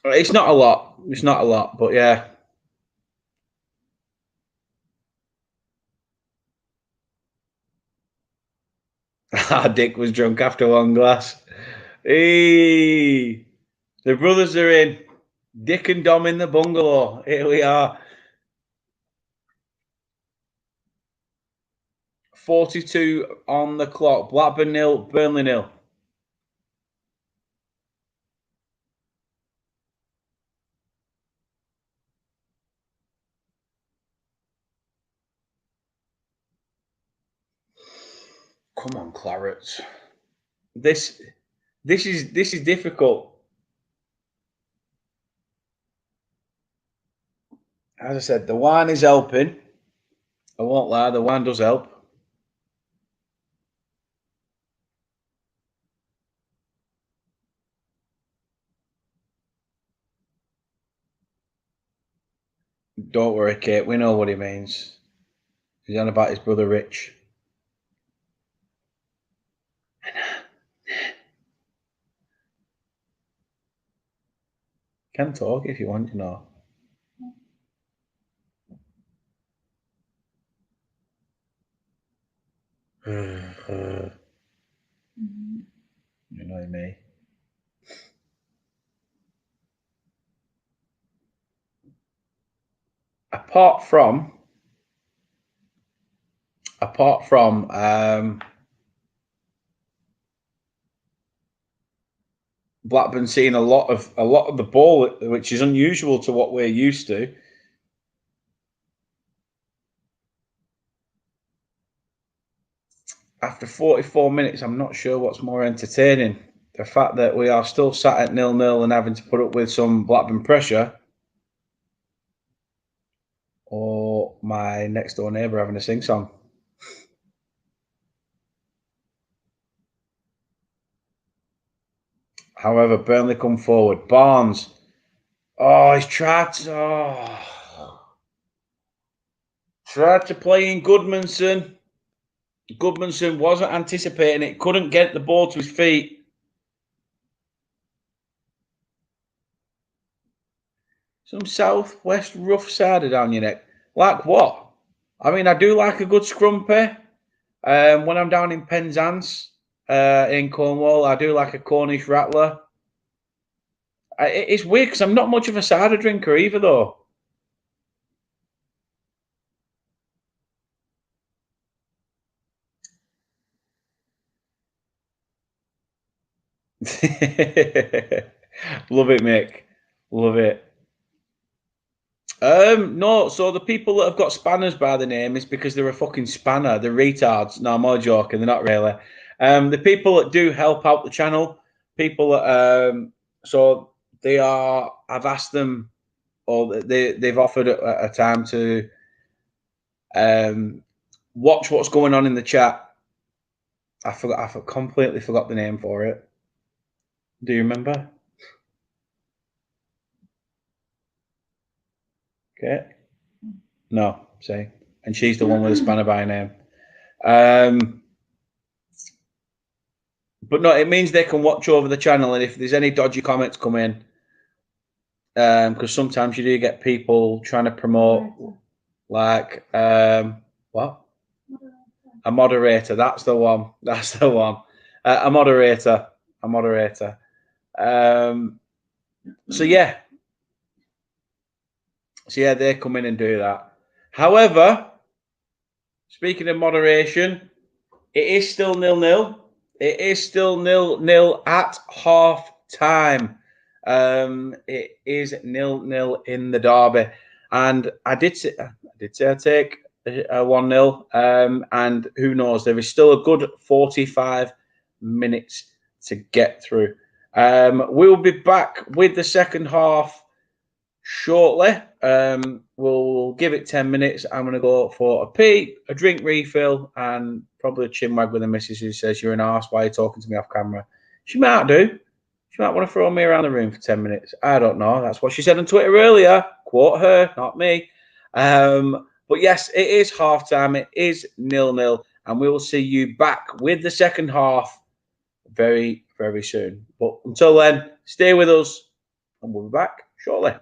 It's not a lot. It's not a lot, but yeah. Dick was drunk after one glass. Hey, the brothers are in. Dick and Dom in the bungalow. Here we are. 42 on the clock. Blackburn 0, Burnley 0. Come on, Clarets. This is difficult. As I said, the wine is helping. I won't lie, the wine does help. Don't worry, Kate. We know what he means. He's on about his brother Rich. Can talk if you want, you know. You know me. Apart from Blackburn seeing a lot of the ball, which is unusual to what we're used to. After 44 minutes, I'm not sure what's more entertaining. The fact that we are still sat at 0-0 and having to put up with some Blackburn pressure, or my next door neighbour having a sing song. However, Burnley come forward. Barnes. Oh, he's tried to play in Goodmanson. Goodmanson wasn't anticipating it. Couldn't get the ball to his feet. Some southwest rough cider down your neck. Like what? I mean, I do like a good scrumpy. When I'm down in Penzance in Cornwall, I do like a Cornish rattler. It's weird because I'm not much of a cider drinker either, though. Love it, Mick. Love it. No, so the people that have got spanners by the name is because they're a fucking spanner. They're retards. No, I'm all joking. They're not really. The people that do help out the channel, people that so they are. I've asked them, or they've offered a time to watch what's going on in the chat. I completely forgot the name for it. Do you remember? Okay. No, say. And she's the one with the spanner by name. But no, it means they can watch over the channel, and if there's any dodgy comments come in, because sometimes you do get people trying to promote, like what? A moderator. That's the one. That's the one. A moderator. A moderator. So yeah. So yeah, they come in and do that. However, speaking of moderation, it is still 0-0. It is still 0-0 at half time. It is 0-0 in the derby, and I did say I'd take a 1-0. And who knows? There is still a good 45 minutes to get through. We will be back with the second half shortly. We'll give it 10 minutes. I'm going to go for a pee, a drink refill, and probably a chinwag with the missus who says you're an arse while you're talking to me off camera. She might do. She might want to throw me around the room for 10 minutes. I don't know. That's what she said on Twitter earlier. Quote her, not me. But yes, it is half time. It is 0-0. And we will see you back with the second half very, very soon. But until then, stay with us and we'll be back shortly.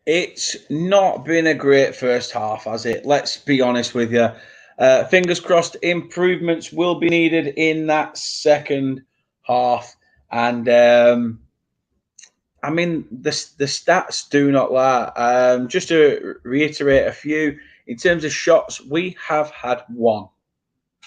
It's not been a great first half, has it? Let's be honest with you. Fingers crossed, improvements will be needed in that second half. And I mean, the stats do not lie. Just to reiterate a few, in terms of shots, we have had one,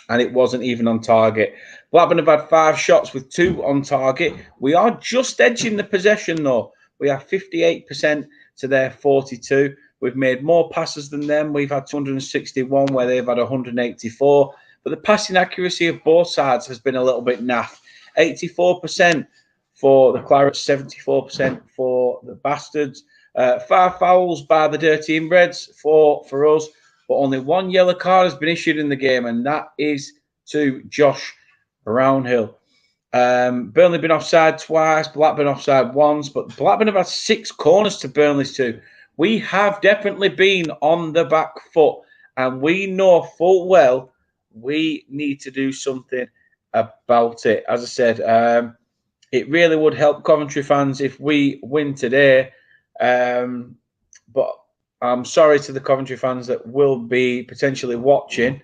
and it wasn't even on target. Blackburn have had 5 shots with 2 on target. We are just edging the possession, though. We have 58% to their 42. We've made more passes than them. We've had 261, where they've had 184. But the passing accuracy of both sides has been a little bit naff. 84% for the Clarets, 74% for the Bastards. 5 fouls by the Dirty Inbreds, 4 for us. But only 1 yellow card has been issued in the game, and that is to Josh Brownhill. Burnley been offside twice, Blackburn offside once, but Blackburn have had 6 corners to Burnley's 2. We have definitely been on the back foot, and we know full well we need to do something about it. As I said, it really would help Coventry fans if we win today. But I'm sorry to the Coventry fans that will be potentially watching.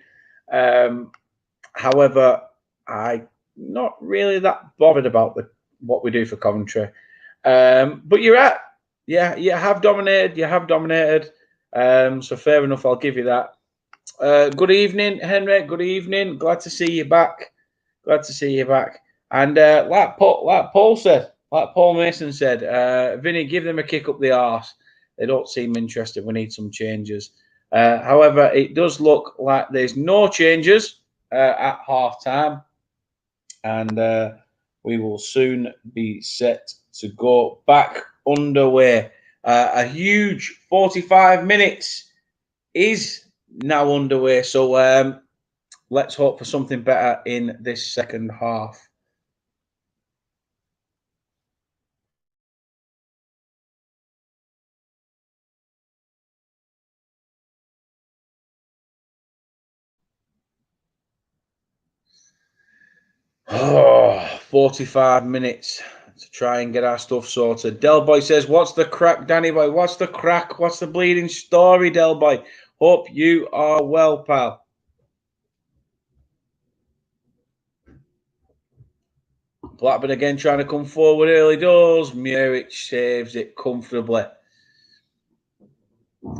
However, I'm not really that bothered about what we do for Coventry. But you're right. Yeah, you have dominated. You have dominated. So fair enough. I'll give you that. Good evening, Henry. Good evening. Glad to see you back. Glad to see you back. And like Paul Mason said, Vinny, give them a kick up the arse. They don't seem interested. We need some changes. However, it does look like there's no changes at half time. And we will soon be set to go back underway. A huge 45 minutes is now underway. So let's hope for something better in this second half. Oh, 45 minutes to try and get our stuff sorted. Delboy says, what's the crack, Danny boy? What's the crack? What's the bleeding story, Delboy? Hope you are well, pal. Blackburn again trying to come forward early doors. Muric saves it comfortably.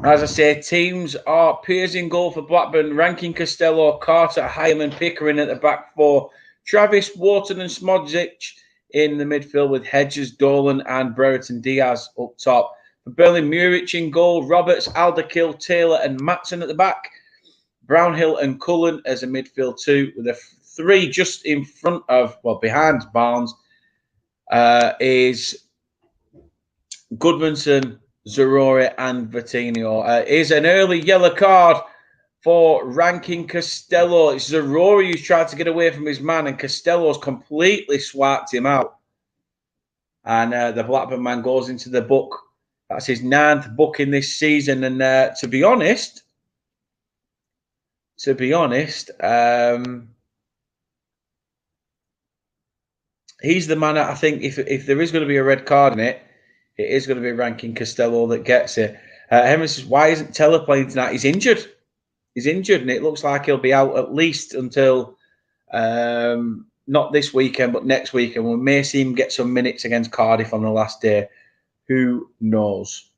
As I say, teams are Piers in goal for Blackburn, Rankin, Costello, Carter, Hyman, Pickering at the back 4. Travis, Wharton and Smodzic in the midfield with Hedges, Dolan and Brereton Diaz up top. For Burnley, Muric in goal, Roberts, Alderkill, Taylor and Matson at the back. Brownhill and Cullen as a midfield 2 with a 3 just in front of, well, behind Barnes is Goodmanson, Zarori and Vitinho. Is an early yellow card for Rankin Costello. It's Zarori who's tried to get away from his man, and Costello's completely swiped him out. And the Blackburn man goes into the book. That's his 9th booking this season. And to be honest, he's the man that I think if there is going to be a red card in it, it is going to be Rankin Costello that gets it. Henry says, why isn't Teller playing tonight? He's injured. He's injured, and it looks like he'll be out at least until not this weekend, but next weekend. We may see him get some minutes against Cardiff on the last day. Who knows?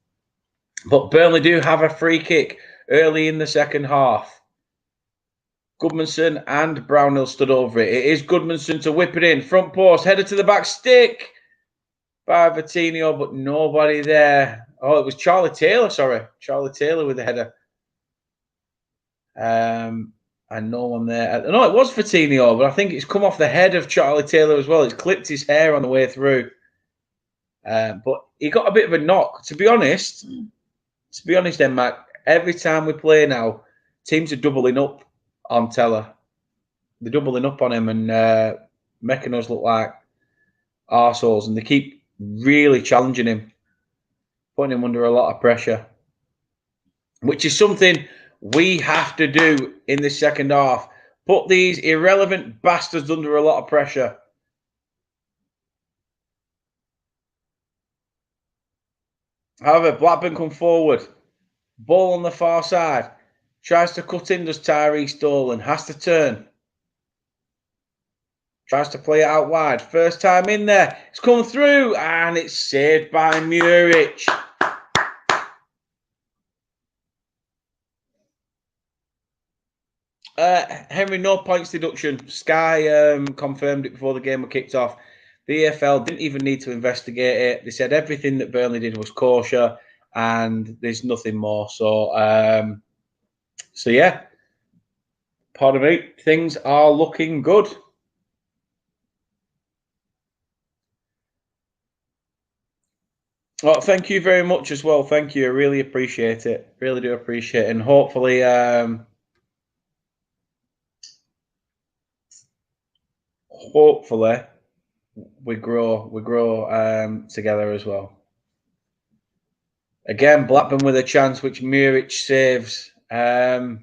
But Burnley do have a free kick early in the second half. Goodmanson and Brownhill stood over it. It is Goodmanson to whip it in. Front post, headed to the back stick by Vitinho, but nobody there. Oh, it was Charlie Taylor, sorry. Charlie Taylor with the header. And no one there. No, it was Vitinho, but I think it's come off the head of Charlie Taylor as well. It's clipped his hair on the way through. But he got a bit of a knock. To be honest, then, Mac, every time we play now, teams are doubling up on Teller. They're doubling up on him and making us look like arseholes, and they keep really challenging him, putting him under a lot of pressure, which is something we have to do in the second half. Put these irrelevant bastards under a lot of pressure. However, Blackburn come forward. Ball on the far side. Tries to cut in, does Tyree Stolen. Has to turn. Tries to play it out wide. First time in there. It's come through and it's saved by Muric. Henry, no points deduction. Sky confirmed it before the game was kicked off. The EFL didn't even need to investigate it. They said everything that Burnley did was kosher and there's nothing more. So yeah, pardon me, things are looking good. Well, thank you very much as well. Thank you. I really appreciate it. Really do appreciate it. And hopefully, we grow together as well. Again, Blackburn with a chance, which Muric saves. I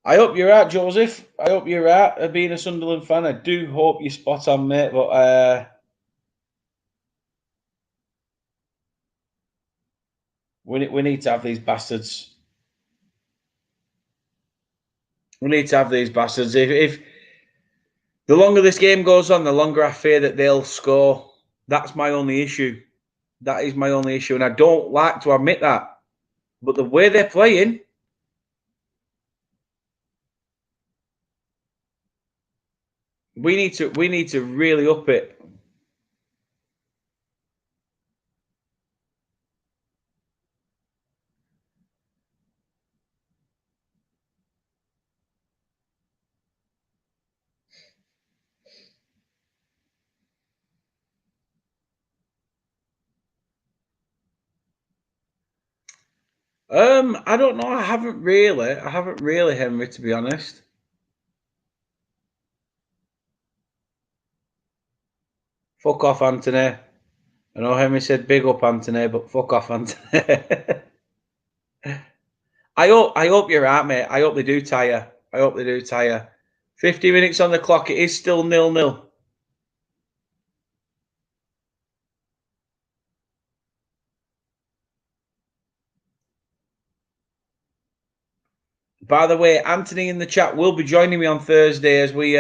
hope you're right, Joseph. I hope you're right. Being a Sunderland fan, I do hope you're spot on, mate. But we need to have these bastards. We need to have these bastards. If the longer this game goes on, the longer I fear that they'll score. That's my only issue. That is my only issue, and I don't like to admit that. But the way they're playing, we need to really up it. I don't know. I haven't really, Henry, to be honest. Fuck off, Anthony. I know Henry said big up, Anthony, but fuck off, Anthony. I hope you're right, mate. I hope they do tire. 50 minutes on the clock. It is still 0-0. By the way, Anthony in the chat will be joining me on Thursday as we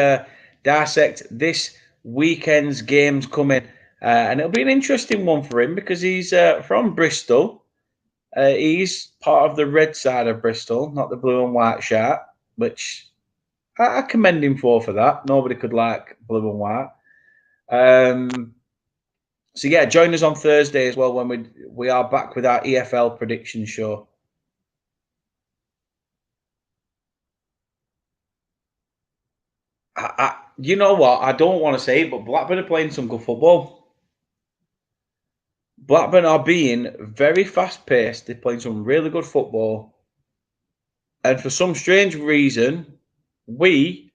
dissect this weekend's games coming. And it'll be an interesting one for him because he's from Bristol. He's part of the red side of Bristol, not the blue and white shirt, which I commend him for that. Nobody could like blue and white. So yeah, join us on Thursday as well when we are back with our EFL prediction show. You know what? I don't want to say it, but Blackburn are playing some good football. Blackburn are being very fast-paced. They're playing some really good football. And for some strange reason, we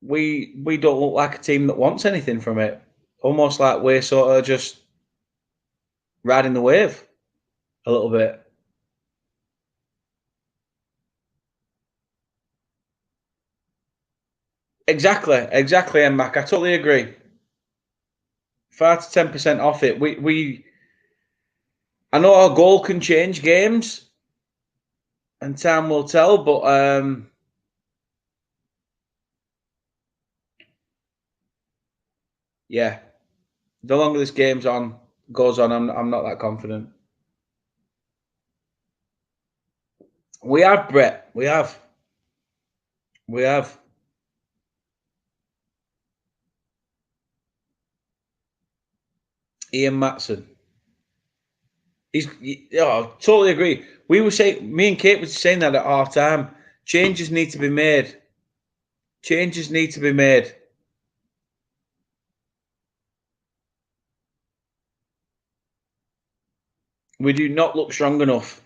don't look like a team that wants anything from it. Almost like we're sort of just riding the wave a little bit. Exactly, Mac. I totally agree. 5 to 10% off it. I know our goal can change games, and time will tell. But yeah, the longer this goes on, I'm not that confident. We have Brett. We have. Ian Matson. Totally agree. We were saying, me and Kate were saying that at half time. Changes need to be made. We do not look strong enough.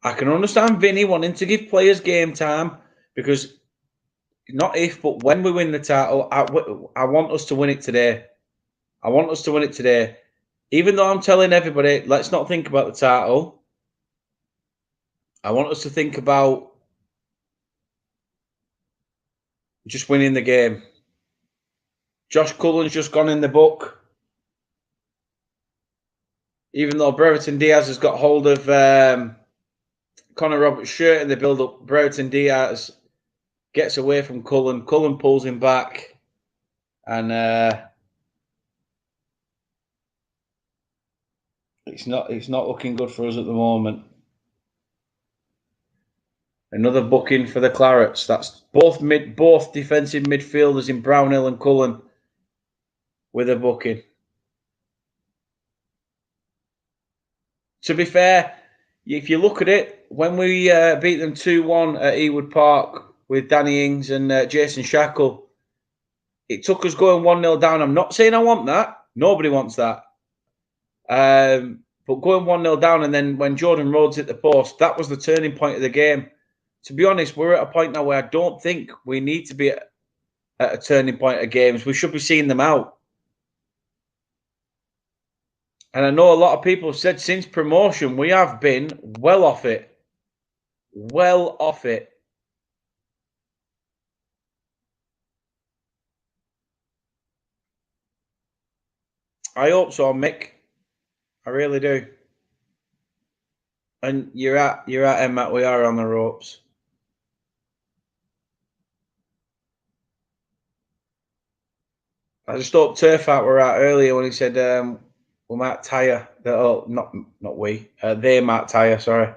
I can understand Vinny wanting to give players game time because not if, but when we win the title, I want us to win it today. Even though I'm telling everybody, let's not think about the title. I want us to think about just winning the game. Josh Cullen's just gone in the book. Even though Brereton Diaz has got hold of Connor Roberts' shirt in the build-up, Brereton Diaz gets away from Cullen. Cullen pulls him back. And it's not looking good for us at the moment. Another booking for the Clarets. That's both defensive midfielders in Brownhill and Cullen with a booking. To be fair, if you look at it, when we beat them 2-1 at Ewood Park with Danny Ings and Jason Shackle, it took us going 1-0 down. I'm not saying I want that. Nobody wants that. But going 1-0 down, and then when Jordan Rhodes hit the post, that was the turning point of the game. To be honest, we're at a point now where I don't think we need to be at a turning point of games. We should be seeing them out. And I know a lot of people have said since promotion, we have been well off it. Well off it. I hope so, Mick. I really do. And you're at Matt. We are on the ropes. I just thought Turf out were out earlier when he said we might tire. Oh, not we. They might tire. Sorry.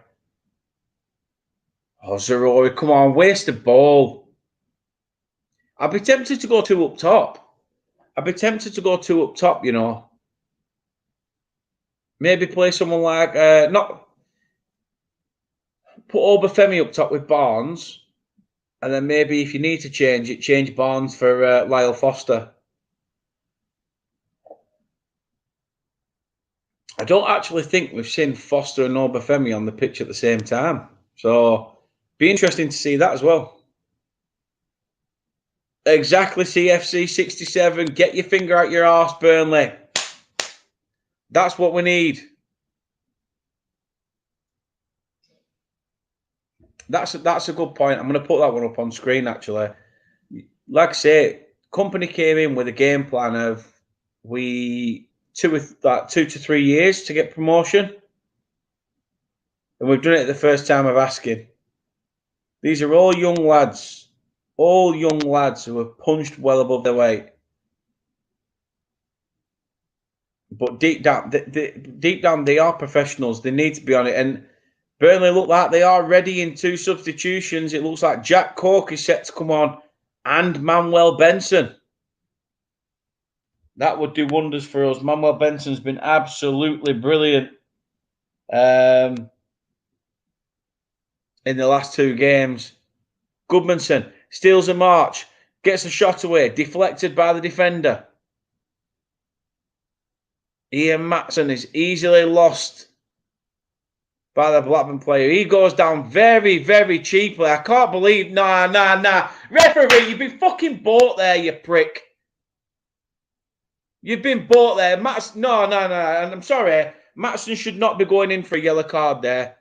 Oh, Zarori, come on, waste the ball. I'd be tempted to go two up top. You know. Maybe play someone like not put Obafemi up top with Barnes, and then maybe if you need to change it, change Barnes for Lyle Foster. I don't actually think we've seen Foster and Obafemi on the pitch at the same time, so be interesting to see that as well. Exactly, CFC 67. Get your finger out your arse, Burnley. That's what we need. That's a good point. I'm going to put that one up on screen, actually. Like I say, company came in with a game plan of 2 to 3 years to get promotion. And we've done it the first time of asking. These are all young lads who have punched well above their weight. But deep down, they are professionals. They need to be on it. And Burnley look like they are ready in 2 substitutions. It looks like Jack Cork is set to come on and Manuel Benson. That would do wonders for us. Manuel Benson's been absolutely brilliant in the last 2 games. Goodmanson steals a march, gets a shot away, deflected by the defender. Ian Matson is easily lost by the Blackburn player. He goes down very, very cheaply. I can't believe... Nah. Referee, you've been fucking bought there, you prick. You've been bought there. No. And I'm sorry. Matson should not be going in for a yellow card there.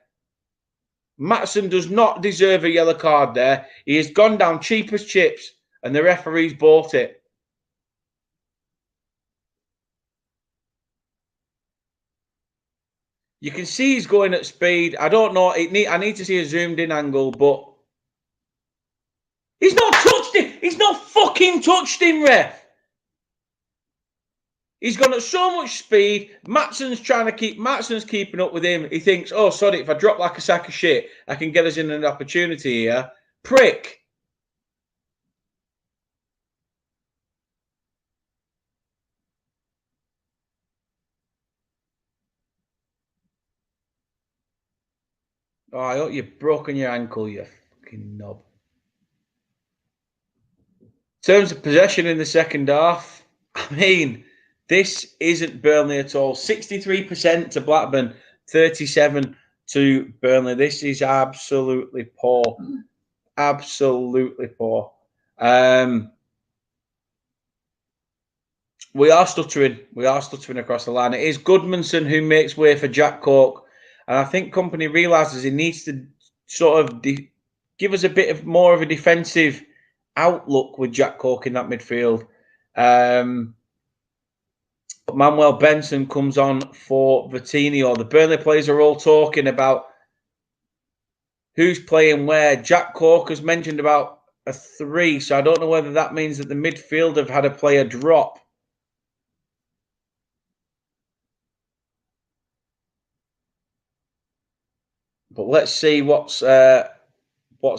Matson does not deserve a yellow card there. He has gone down cheap as chips, and the referee's bought it. You can see he's going at speed. I don't know. I need to see a zoomed-in angle, but he's not touched him. He's not fucking touched him, ref. He's gone at so much speed. Matson's keeping up with him. He thinks, oh, sorry, if I drop like a sack of shit, I can get us in an opportunity here. Prick. Oh, I hope you've broken your ankle, you fucking knob. In terms of possession in the second half, I mean... this isn't Burnley at all. 63% to Blackburn, 37% to Burnley. This is absolutely poor. Absolutely poor. We are stuttering. Across the line. It is Goodmanson who makes way for Jack Cork. And I think company realises he needs to sort of give us a bit more of a defensive outlook with Jack Cork in that midfield. Manuel Benson comes on for Vitinho. The Burnley players are all talking about who's playing where. Jack Cork has mentioned about a 3, so I don't know whether that means that the midfield have had a player drop. But let's see what's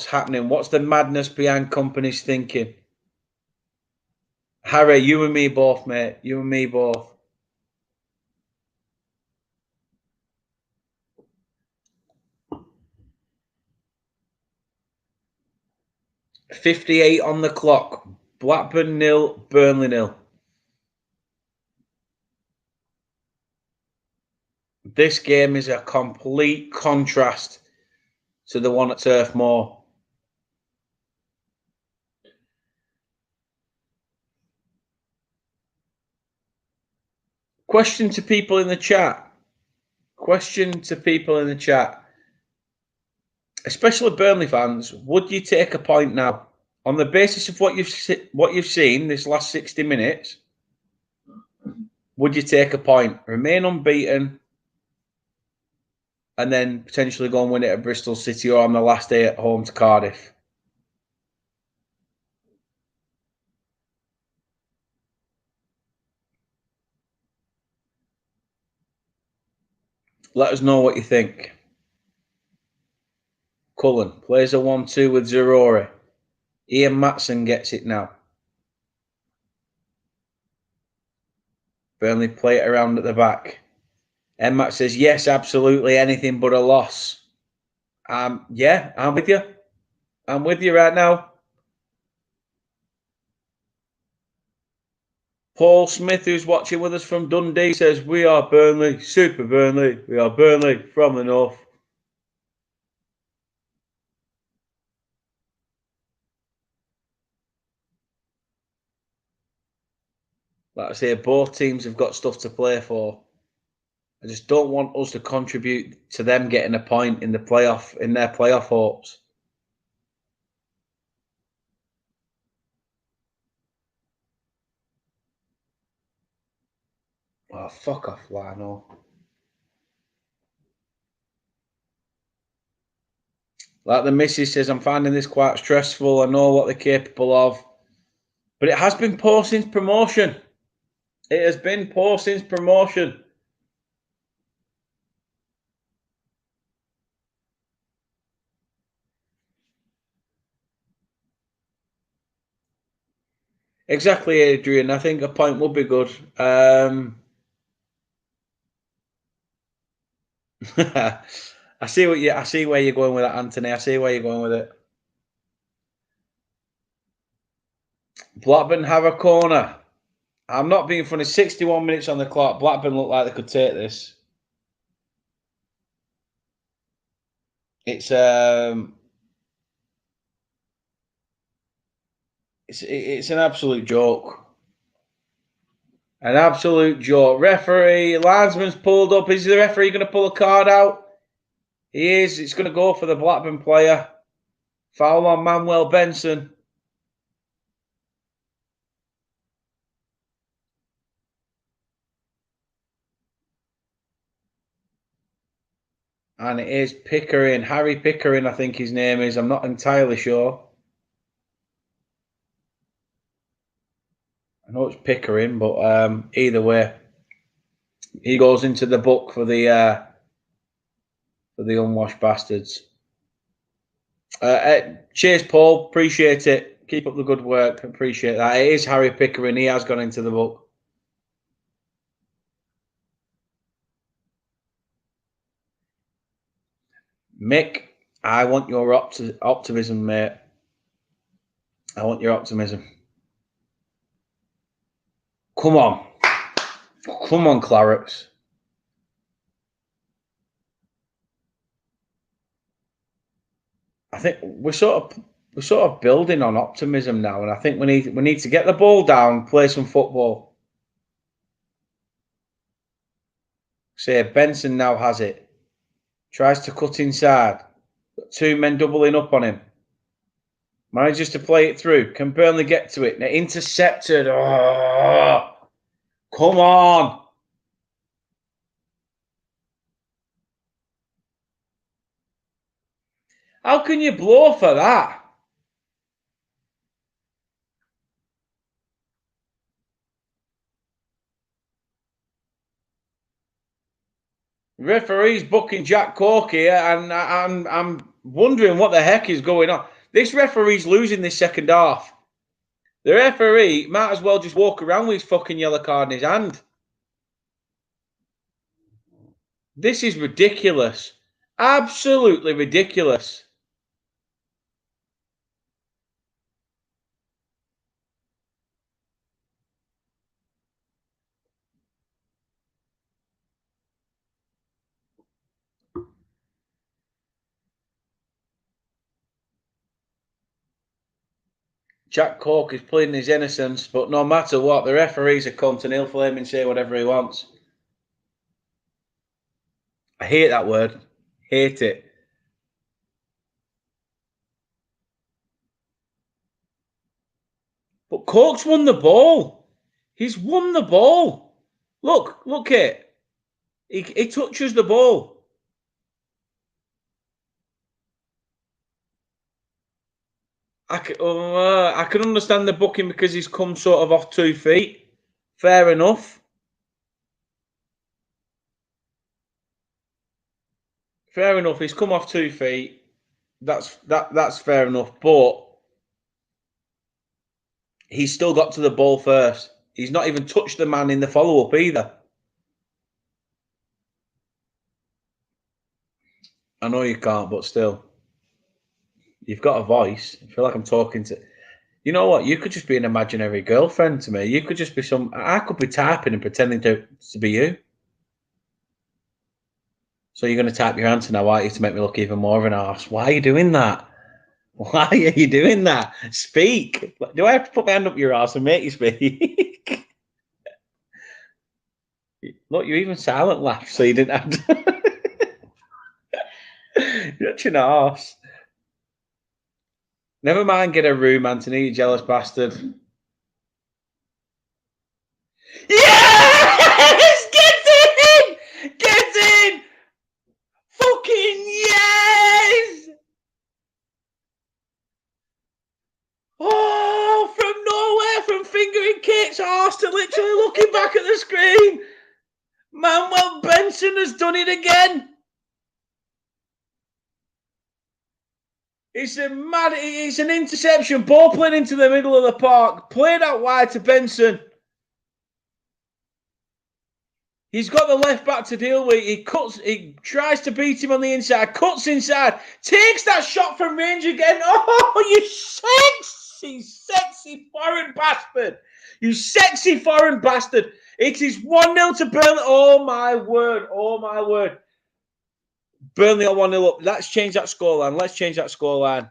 happening. What's the madness behind Company's thinking? Harry, you and me both, mate. You and me both. .58 on the clock. Blackburn 0, Burnley 0. This game is a complete contrast to the one at Turf Moor. Question to people in the chat. Question to people in the chat. Especially Burnley fans, would you take a point now? On the basis of what you've seen this last 60 minutes, would you take a point? Remain unbeaten and then potentially go and win it at Bristol City or on the last day at home to Cardiff? Let us know what you think. Cullen plays a 1-2 with Zerori. Ian Matson gets it now. Burnley play it around at the back. Matt says, yes, absolutely, anything but a loss. Yeah, I'm with you. I'm with you right now. Paul Smith, who's watching with us from Dundee, says, we are Burnley, super Burnley. We are Burnley from the north. Like I say, both teams have got stuff to play for. I just don't want us to contribute to them getting a point in the playoff, in their playoff hopes. Oh, fuck off, Lionel. Like the missus says, I'm finding this quite stressful. I know what they're capable of. But it has been poor since promotion. It has been poor since promotion. Exactly, Adrian. I think a point would be good. I see where you're going with that, Anthony. I see where you're going with it. Blackburn have a corner. I'm not being funny. 61 minutes on the clock. Blackburn look like they could take this. It's an absolute joke. An absolute joke. Referee, linesman's pulled up. Is the referee going to pull a card out? He is. It's going to go for the Blackburn player. Foul on Manuel Benson. And it is Pickering. Harry Pickering, I think his name is. I'm not entirely sure. I know it's Pickering, but either way, he goes into the book for the unwashed bastards. Cheers, Paul. Appreciate it. Keep up the good work. Appreciate that. It is Harry Pickering. He has gone into the book. Mick, I want your optimism, mate. I want your optimism. Come on. Come on, Clarets. I think we're sort of building on optimism now, and I think we need to get the ball down, play some football. Say Benson now has it. Tries to cut inside. Got 2 men doubling up on him. Manages to play it through. Can Burnley get to it? They're intercepted. Oh, come on. How can you blow for that? Referee's booking Jack Cork here, and I'm wondering what the heck is going on. This referee's losing this second half. The referee might as well just walk around with his fucking yellow card in his hand. This is ridiculous. Absolutely ridiculous. Jack Cork is pleading his innocence, but no matter what, the referee's a cunt and he'll flame and say whatever he wants. I hate that word. Hate it. But Cork's won the ball. He's won the ball. Look it. He touches the ball. I can understand the booking because he's come sort of off 2 feet. Fair enough. Fair enough. He's come off 2 feet. That's fair enough. But he's still got to the ball first. He's not even touched the man in the follow-up either. I know you can't, but still. You've got a voice. I feel like I'm talking to... You know what? You could just be an imaginary girlfriend to me. You could just be some... I could be typing and pretending to be you. So you're going to type your answer now, aren't you, to make me look even more of an arse? Why are you doing that? Why are you doing that? Speak. Do I have to put my hand up your arse and make you speak? Look, you even silent laughed, so you didn't have to... You're such an arse. Never mind, get a room, Anthony, you jealous bastard. Yes! Get in! Get in! Fucking yes! Oh, from nowhere, from fingering Kate's arse to literally looking back at the screen. Manuel Benson has done it again. It's an interception, ball played into the middle of the park, played out wide to Benson. He's got the left back to deal with. He tries to beat him on the inside, cuts inside, takes that shot from range again. Oh, you sexy foreign bastard. You sexy foreign bastard. It is 1-0 to Burnley. Oh, my word. Oh, my word. Burnley are 1-0 up. Let's change that scoreline. Let's change that scoreline.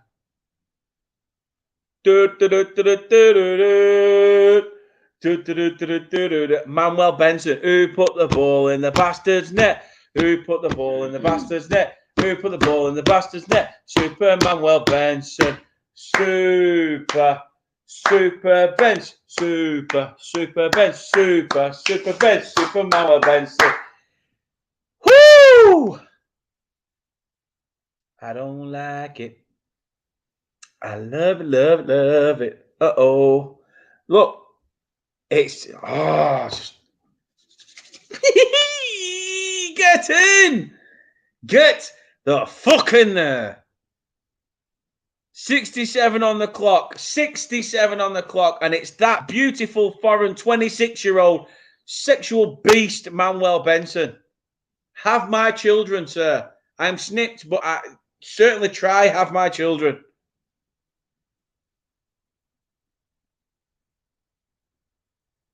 Manuel Benson, who put the ball in the bastard's net? Who put the ball in the bastard's net? Who put the ball in the bastard's net? Super Manuel Benson. Super bench. Super bench. Super bench. Super Manuel Benson. Whoo! I don't like it. I love it. Uh-oh. Look. It's... just... Get in! Get the fuck in there. 67 on the clock. 67 on the clock. And it's that beautiful foreign 26-year-old sexual beast, Manuel Benson. Have my children, sir. I'm snipped, but I certainly try have my children.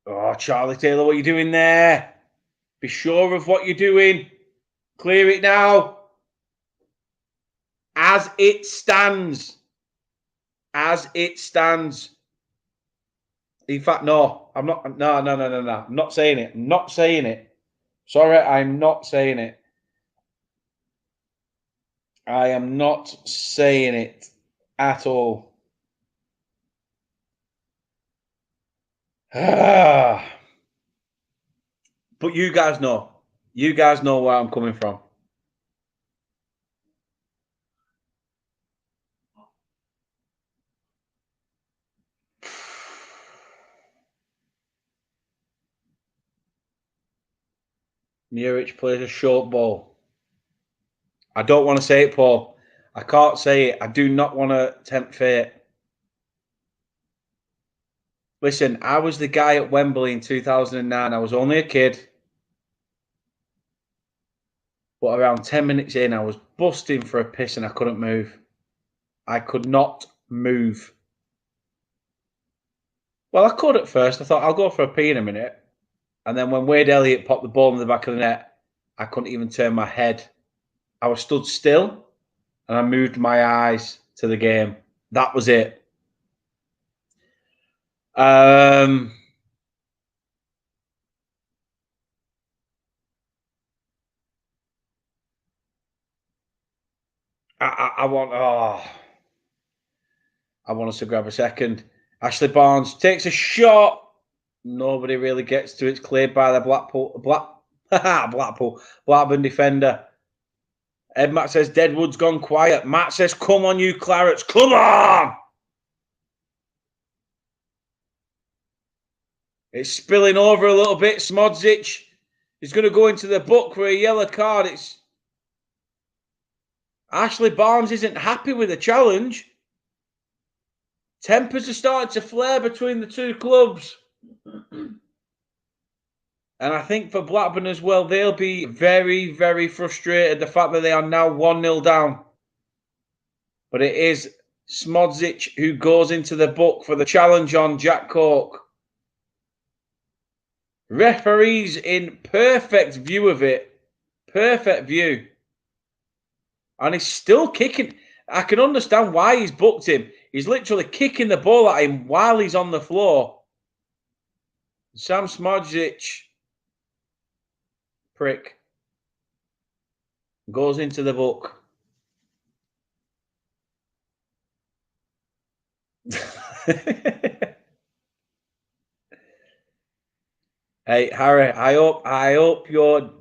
Oh, Charlie Taylor, what are you doing there? Be sure of what you're doing. Clear it now. As it stands. As it stands. In fact, no. I'm not. No. I'm not saying it. I'm not saying it. Sorry, I'm not saying it. I am not saying it at all. But you guys know. You guys know where I'm coming from. Muric plays a short ball. I don't want to say it, Paul. I can't say it. I do not want to tempt fate. Listen, I was the guy at Wembley in 2009. I was only a kid. But around 10 minutes in, I was busting for a piss and I couldn't move. I could not move. Well, I could at first. I thought, I'll go for a pee in a minute. And then when Wade Elliott popped the ball in the back of the net, I couldn't even turn my head. I was stood still and I moved my eyes to the game. That was it. I want us to grab a second. Ashley Barnes takes a shot. Nobody really gets to it. It's cleared by the Blackburn defender. Ed Matt says Deadwood's gone quiet. Matt says, come on, you Clarets. Come on! It's spilling over a little bit. Smodzic is going to go into the book for a yellow card. It's Ashley Barnes isn't happy with the challenge. Tempers are starting to flare between the two clubs. And I think for Blackburn as well, they'll be very, very frustrated. The fact that they are now 1-0 down. But it is Smodzic who goes into the book for the challenge on Jack Cork. Referees in perfect view of it. Perfect view. And he's still kicking. I can understand why he's booked him. He's literally kicking the ball at him while he's on the floor. Sam Smodzic, prick, goes into the book. Hey, Harry, I hope you're.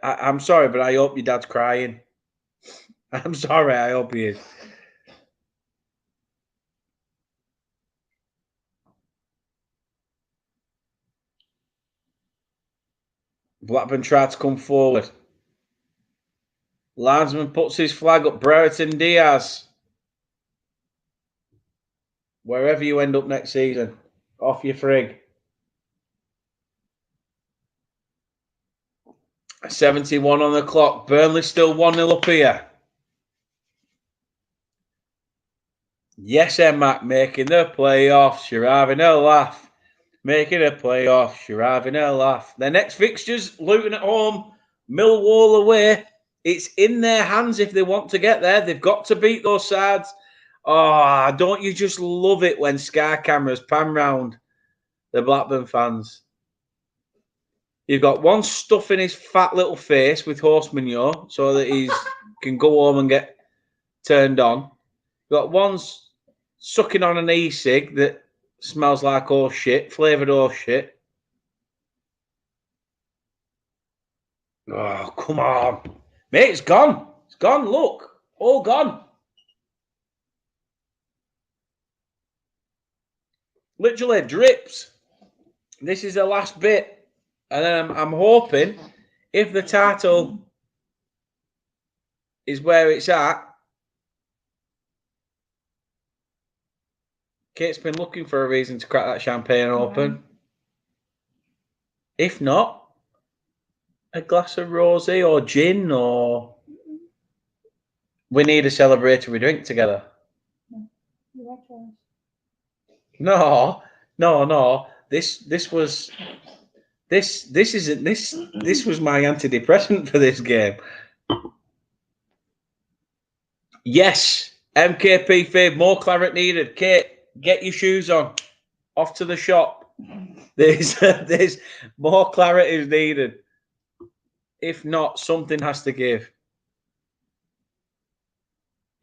I'm sorry, but I hope your dad's crying. I'm sorry, I hope he is. Blackburn tried to come forward. Landsman puts his flag up. Brereton Diaz. Wherever you end up next season, off your frig. 71 on the clock. Burnley still 1-0 up here. Yes, Mac making the playoffs. You're having a laugh. Making a playoffs. You're having a laugh. Their next fixtures, Luton at home, Millwall away. It's in their hands if they want to get there. They've got to beat those sides. Oh, don't you just love it when Sky cameras pan round the Blackburn fans? You've got one stuffing his fat little face with horse manure so that he can go home and get turned on. You've got one sucking on an e-cig that smells like horse shit, flavoured horse shit. Oh, come on. Mate, it's gone. It's gone. Look. All gone. Literally drips. This is the last bit. And then I'm hoping if the title is where it's at, Kate's been looking for a reason to crack that champagne open. If not, a glass of rosé or gin, or we need a celebratory drink together. No. This was my antidepressant for this game. Yes, MKP fave, more claret needed. Kate, get your shoes on. Off to the shop. There's more claret is needed. If not, something has to give.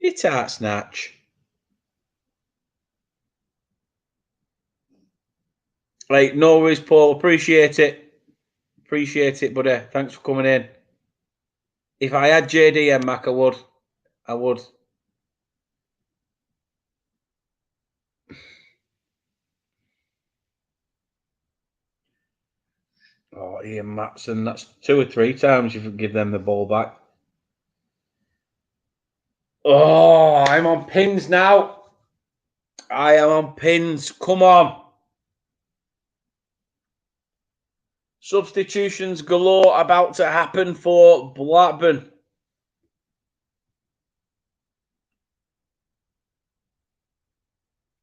You tart snatch. Right, no worries, Paul. Appreciate it. Appreciate it, buddy. Thanks for coming in. If I had JDM, Mac, I would. I would. Oh, Ian Matson. That's 2 or 3 times you give them the ball back. Oh, I'm on pins now. I am on pins. Come on. Substitutions galore about to happen for Blackburn.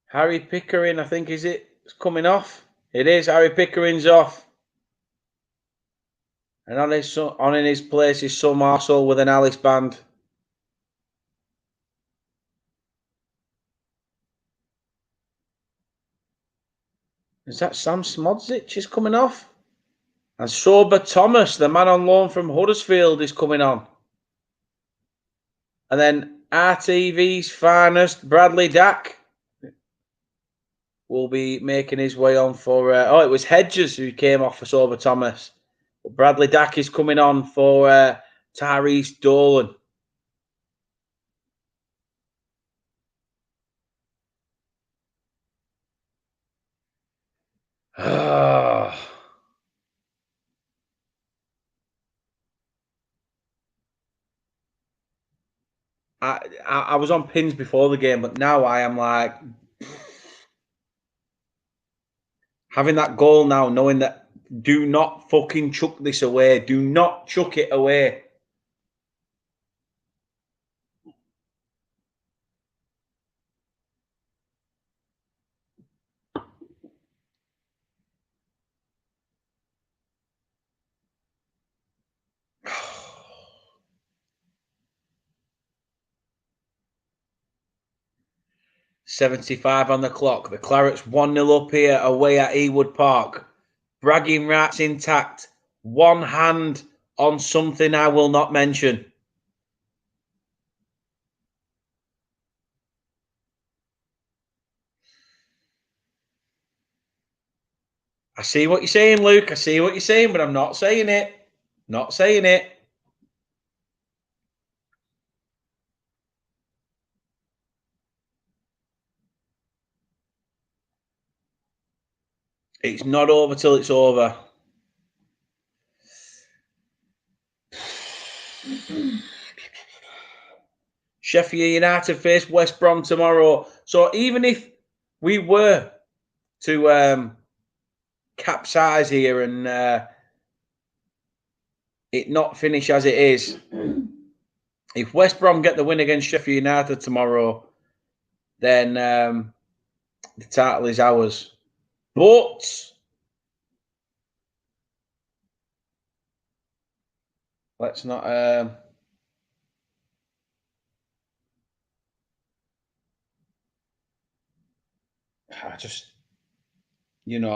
Harry Pickering, I think, is it? It's coming off. It is. Harry Pickering's off. And on in his place is some arsehole with an Alice band. Is that Sam Smodzic is coming off? And Sober Thomas, the man on loan from Huddersfield, is coming on. And then RTV's finest, Bradley Dack, will be making his way on for... it was Hedges who came off for Sober Thomas. But Bradley Dack is coming on for Tyrese Dolan. I was on pins before the game, but now I am like having that goal now, knowing that do not fucking chuck this away. Do not chuck it away. $75 on the clock. The Clarets 1-0 up here away at Ewood Park. Bragging rights intact. One hand on something I will not mention. I see what you're saying, Luke. I see what you're saying, but I'm not saying it. Not saying it. It's not over till it's over. Sheffield United face West Brom tomorrow. So even if we were to capsize here and it not finish as it is, if West Brom get the win against Sheffield United tomorrow, then the title is ours. But let's not... I just... You know,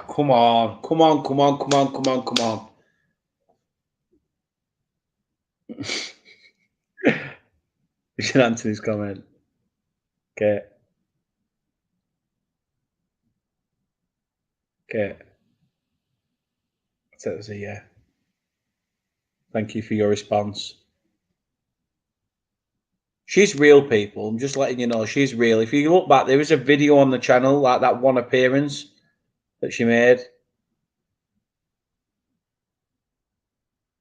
come on. Come on, come on, come on, come on, come on. We should answer his comment. Okay. Okay. That was a yeah. Thank you for your response. She's real, people. I'm just letting you know she's real. If you look back, there is a video on the channel, like that one appearance that she made.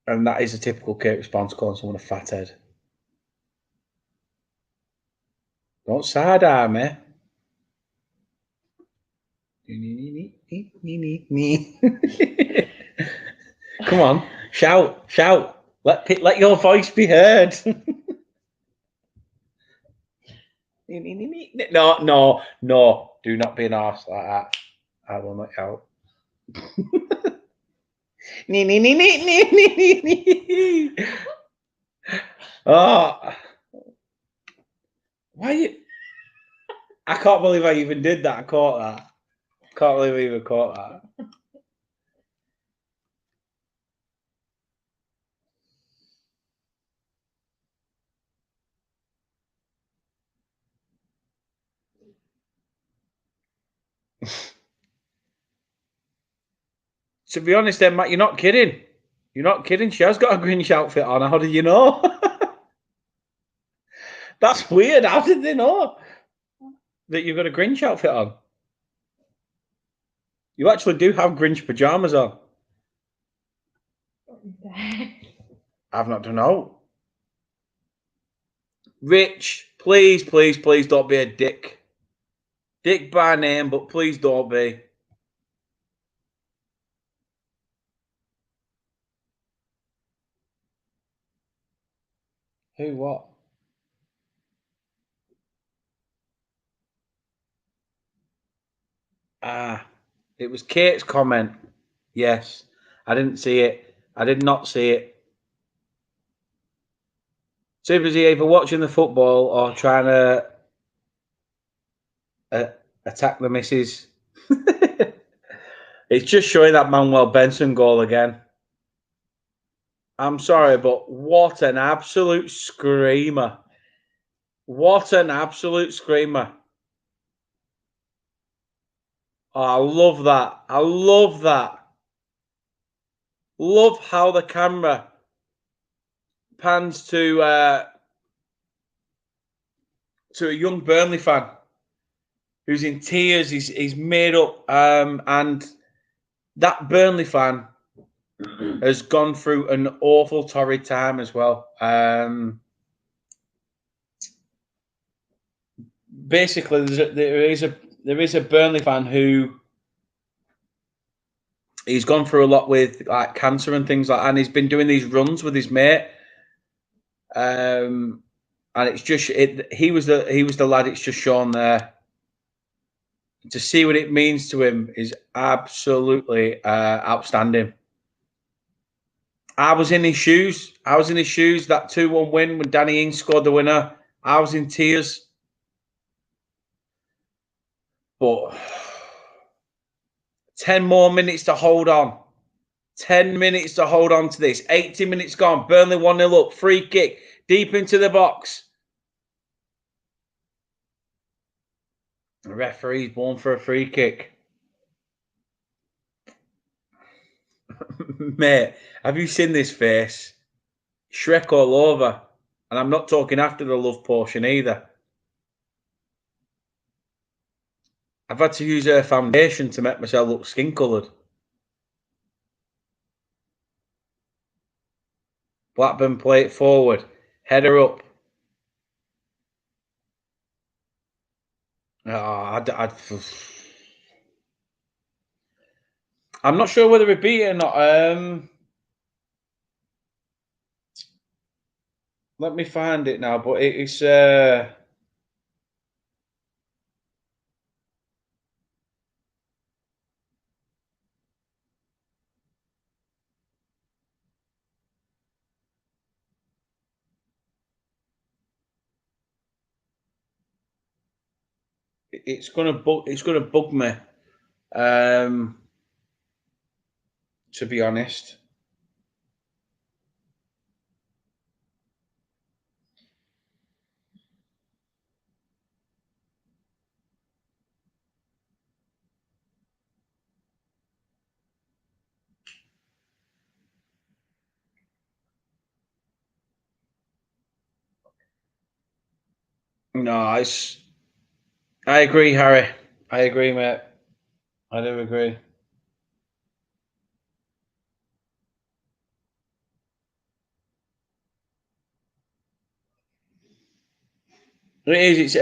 And that is a typical Kate response, calling someone a fathead. Don't side eye me. Come on, shout, shout. Let your voice be heard. No, no, no. Do not be an arse like that. I will not shout. Oh, why you? I can't believe I even did that. I caught that. Can't believe I even caught that. To be honest, then, Matt, you're not kidding. You're not kidding. She has got a Grinch outfit on. How did you know? That's weird. How did they know that you've got a Grinch outfit on? You actually do have Grinch pajamas on. I've not done know. Rich, please, please, please don't be a dick. Dick by name, but please don't be. Who, what? It was Kate's comment. Yes. I didn't see it. I did not see it. So was he either watching the football or trying to attack the missus? It's just showing that Manuel Benson goal again. I'm sorry, but what an absolute screamer. What an absolute screamer. Oh, I love that. I love that. Love how the camera pans to a young Burnley fan who's in tears. He's made up, and that Burnley fan has gone through an awful torrid time as well. Basically, there is a Burnley fan who he's gone through a lot with like cancer and things like that, and he's been doing these runs with his mate. And it's just he was the lad it's just shown there. To see what it means to him is absolutely outstanding. I was in his shoes. That 2-1 win when Danny Ings scored the winner. I was in tears. But 10 more minutes to hold on. 10 minutes to hold on to this. 80 minutes gone. Burnley 1-0 up. Free kick. Deep into the box. The referee's blown for a free kick. Mate, have you seen this face? Shrek all over. And I'm not talking after the love potion either. I've had to use her foundation to make myself look skin coloured. Blackburn play it forward. Header up. Oh, I'm not sure whether we beat it or not. Let me find it now, but it's gonna bug me. To be honest. No, I agree, Harry. I agree, mate. I do agree. It is.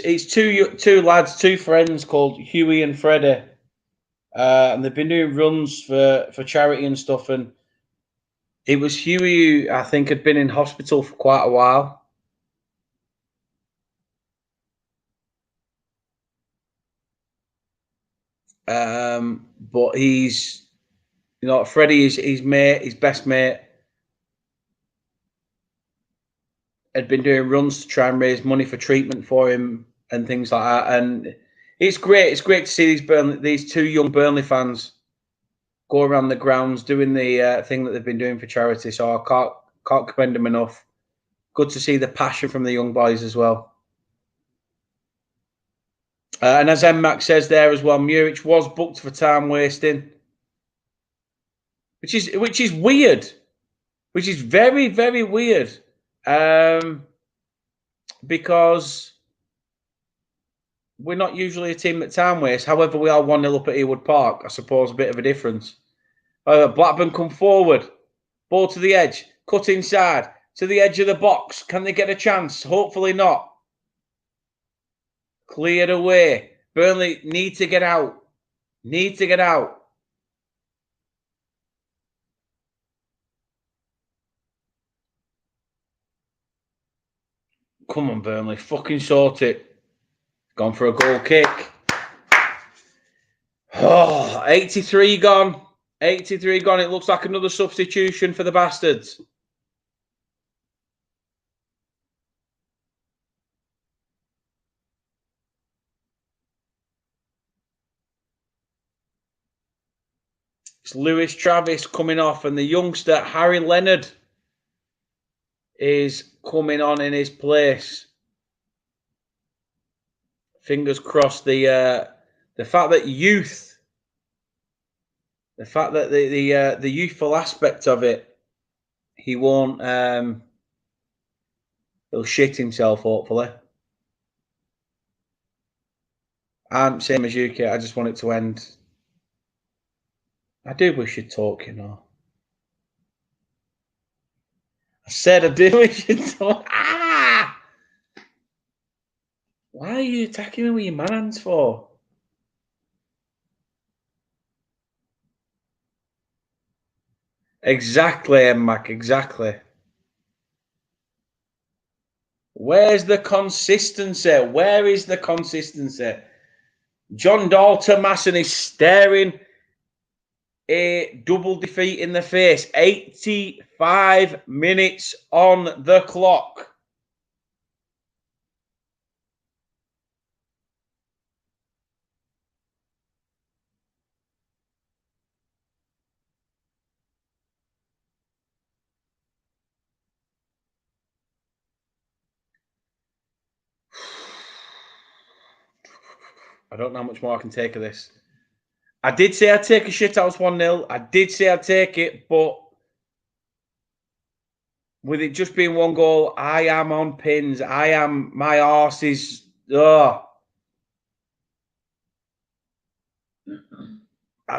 It's two lads, two friends called Huey and Freddie, and they've been doing runs for charity and stuff. And it was Huey who I think had been in hospital for quite a while. But he's, Freddie is his best mate, had been doing runs to try and raise money for treatment for him and things like that. And it's great. It's great to see these two young Burnley fans go around the grounds doing the thing that they've been doing for charity. So I can't commend them enough. Good to see the passion from the young boys as well. And as M Max says there as well, Muric was booked for time wasting. which is weird, which is very, very weird, because we're not usually a team that time wastes. However, we are 1-0 up at Ewood Park. I suppose a bit of a difference. Blackburn come forward, ball to the edge, cut inside to the edge of the box. Can they get a chance? Hopefully not. Cleared away. Burnley need to get out. Need to get out. Come on, Burnley. Fucking sort it. Gone for a goal kick. Oh, 83 gone. 83 gone. It looks like another substitution for the bastards. It's Lewis Travis coming off, and the youngster Harry Leonard is coming on in his place. Fingers crossed. The fact that youth, the fact that the youthful aspect of it, he won't. He'll shit himself, hopefully. I'm same as you, Kate. I just want it to end. I do wish you'd talk, you know. I said I do wish you'd talk. Ah! Why are you attacking me with your man hands for? Exactly, Mac. Exactly. Where's the consistency? Where is the consistency? John Dalton Masson is staring a double defeat in the face. 85 minutes on the clock. I don't know how much more I can take of this. I did say I'd take a shit house 1-0. I did say I'd take it, but with it just being one goal, I am on pins. My arse is, I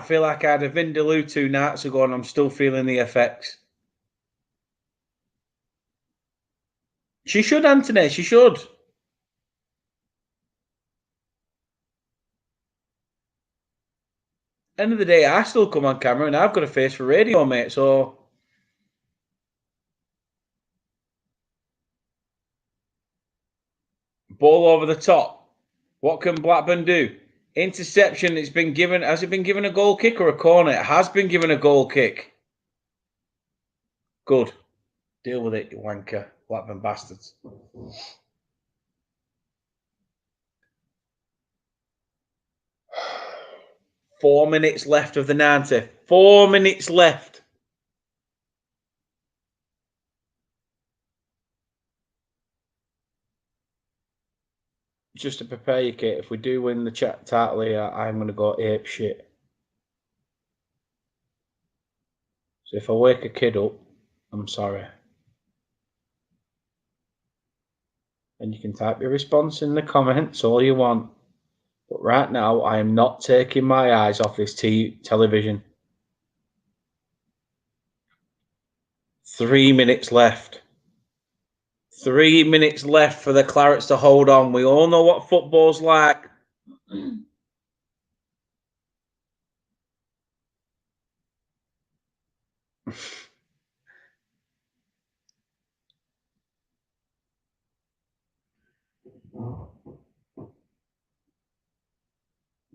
feel like I had a Vindaloo 2 nights ago and I'm still feeling the effects. She should, Anthony. She should. End of the day, I still come on camera and I've got a face for radio, mate. So ball over the top. What can Blackburn do? Interception. It's been given. Has it been given a goal kick or a corner? It has been given a goal kick. Good. Deal with it, you wanker. Blackburn bastards. Four minutes left of the 90. 4 minutes left. Just to prepare you, Kate, if we do win the chat title here, I'm going to go ape shit. So if I wake a kid up, I'm sorry. And you can type your response in the comments all you want. But right now, I am not taking my eyes off this television. 3 minutes left. 3 minutes left for the Clarets to hold on. We all know what football's like.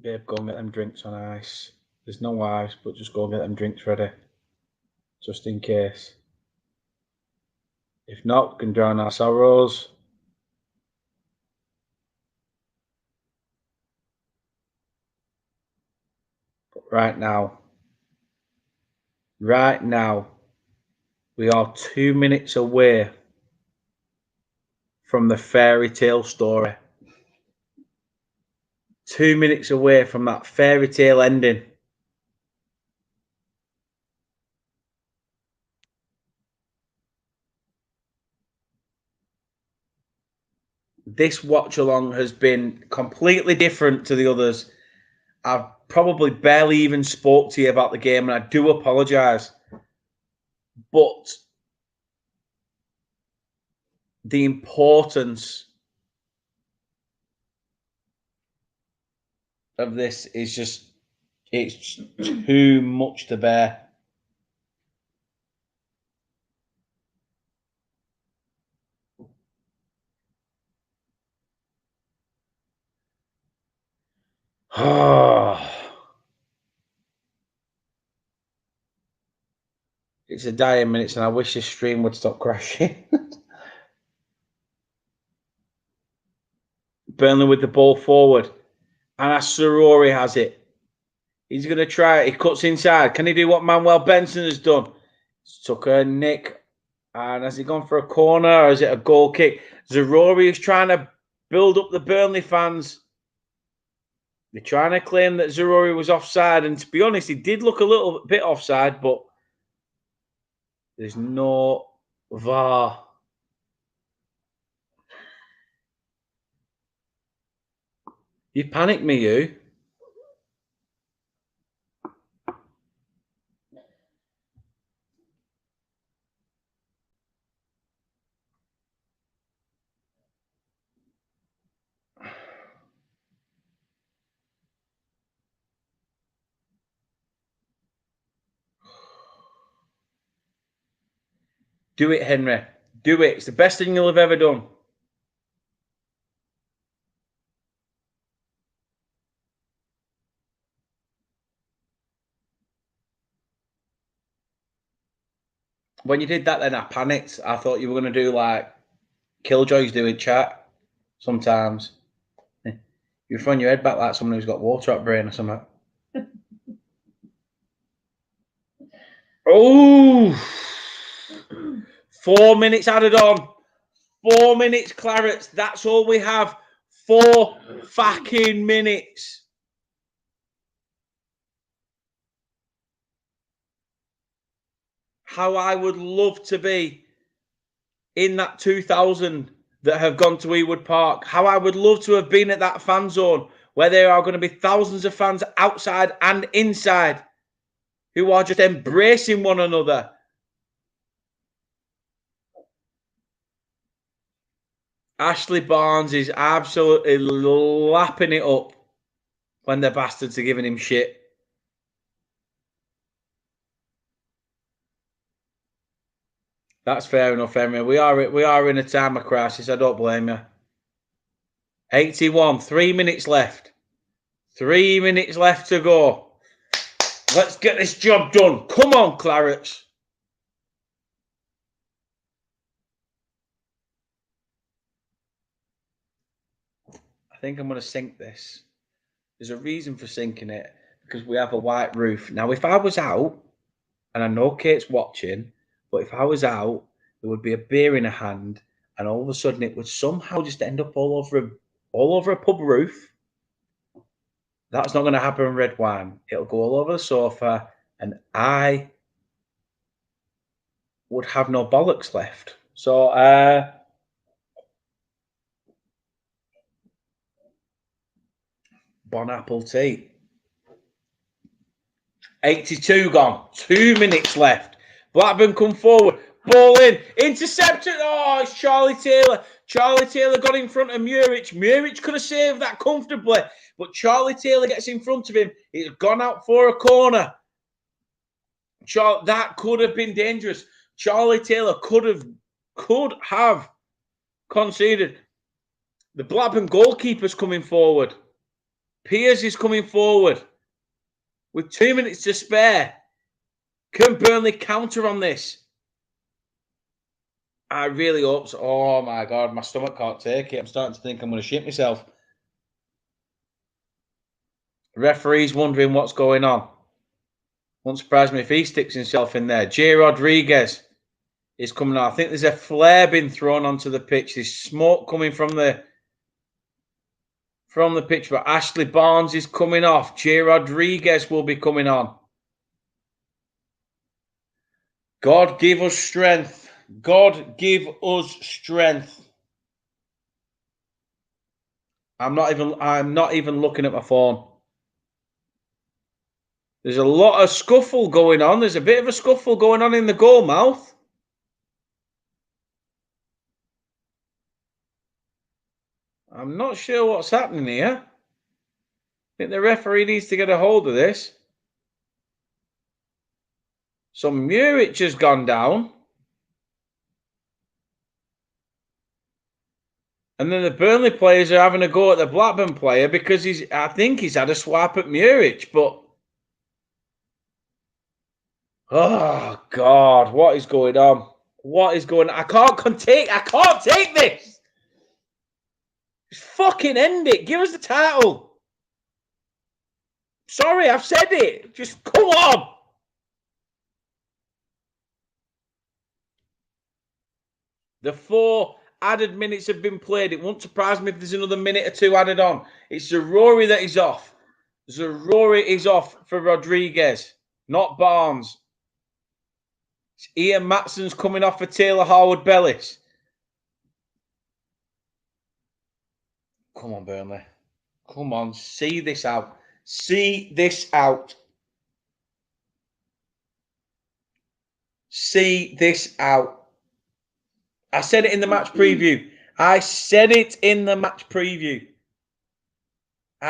Babe, go and get them drinks on ice. There's no ice, but just go and get them drinks ready. Just in case. If not, we can drown our sorrows. But right now, we are 2 minutes away from the fairy tale story. 2 minutes away from that fairy tale ending. this watch along has been completely different to the others. I've probably barely even spoke to you about the game, and I do apologise. But the importance of this is just, it's too much to bear. It's a dying minutes, and I wish this stream would stop crashing. Burnley with the ball forward, and Asarori has it. He's going to try it. He cuts inside. Can he do what Manuel Benson has done? Took a nick. And has he gone for a corner, or is it a goal kick? Zarori is trying to build up the Burnley fans. They're trying to claim that Zarori was offside. And to be honest, he did look a little bit offside, but there's no VAR. You panicked me, you. Do it, Henry. Do it. It's the best thing you'll have ever done. When you did that, then I panicked. I thought you were going to do like Killjoys do in chat sometimes. You're throwing your head back like someone who's got water up brain or something. Oh, 4 minutes added on. 4 minutes, Clarets. That's all we have. 4 fucking minutes. How I would love to be in that 2,000 that have gone to Ewood Park. How I would love to have been at that fan zone where there are going to be thousands of fans outside and inside who are just embracing one another. Ashley Barnes is absolutely lapping it up when the bastards are giving him shit. That's fair enough, Henry. We are in a time of crisis. I don't blame you. 81, 3 minutes left. 3 minutes left to go. Let's get this job done. Come on, Clarets. I think I'm going to sink this. There's a reason for sinking it, because we have a white roof. Now, if I was out, and I know Kate's watching, but if I was out, there would be a beer in a hand, and all of a sudden it would somehow just end up all over a pub roof. That's not going to happen in red wine. It'll go all over the sofa, and I would have no bollocks left. So, Bon apple tea. 82 gone. 2 minutes left. Blackburn come forward. Ball in. Intercepted. Oh, it's Charlie Taylor. Charlie Taylor got in front of Muric. Muric could have saved that comfortably, but Charlie Taylor gets in front of him. He's gone out for a corner. That could have been dangerous. Charlie Taylor could have conceded. The Blackburn goalkeeper's coming forward. Piers is coming forward. With 2 minutes to spare, can Burnley counter on this? I really hope so. Oh, my God. My stomach can't take it. I'm starting to think I'm going to shit myself. Referee's wondering what's going on. Won't surprise me if he sticks himself in there. J. Rodriguez is coming on. I think there's a flare being thrown onto the pitch. There's smoke coming from the pitch, but Ashley Barnes is coming off. J. Rodriguez will be coming on. God give us strength. God give us strength. I'm not even looking at my phone. There's a lot of scuffle going on. There's a bit of a scuffle going on in the goal mouth. I'm not sure what's happening here. I think the referee needs to get a hold of this. So Muric has gone down. And then the Burnley players are having a go at the Blackburn player because I think he's had a swap at Muric, but oh God, what is going on? What is going on? I can't take this. Just fucking end it. Give us the title. Sorry, I've said it. Just come on. The 4 added minutes have been played. It won't surprise me if there's another minute or 2 added on. It's Zaroury that is off. Zaroury is off for Rodriguez, not Barnes. It's Ian Matson's coming off for Taylor Harwood-Bellis. Come on, Burnley. Come on, see this out. See this out. See this out. I said it in the match preview. I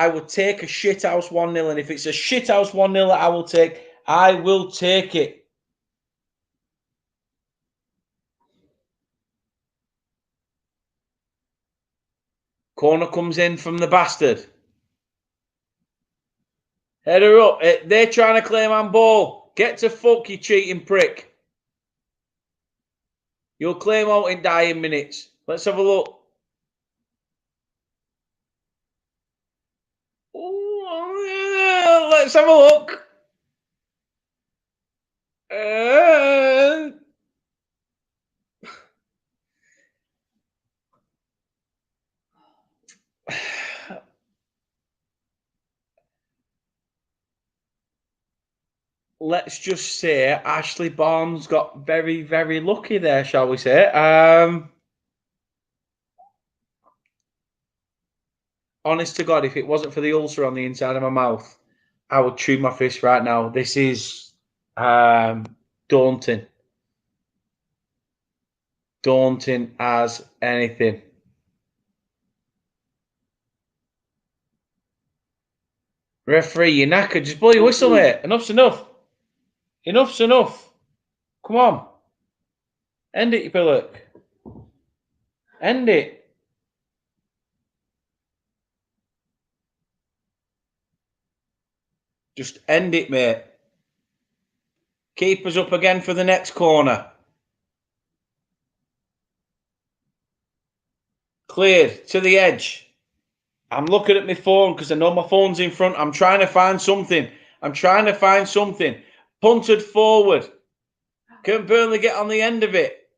would take a shithouse 1-0. And if it's a shithouse 1-0 that I will take it. Corner comes in from the bastard. Header up. They're trying to claim on ball. Get to fuck, you cheating prick. You'll claim out in dying minutes. Let's have a look. Ooh, let's have a look. Let's just say Ashley Barnes got very, very lucky there, shall we say. Honest to God, if it wasn't for the ulcer on the inside of my mouth, I would chew my fist right now. This is daunting. Daunting as anything. Referee, you're knackered. Just blow your whistle, mate. Enough's enough. Enough's enough. Come on. End it, you pillock. End it. Just end it, mate. Keeper's up again for the next corner. Cleared to the edge. I'm looking at my phone because I know my phone's in front. I'm trying to find something. Punted forward. Can Burnley get on the end of it?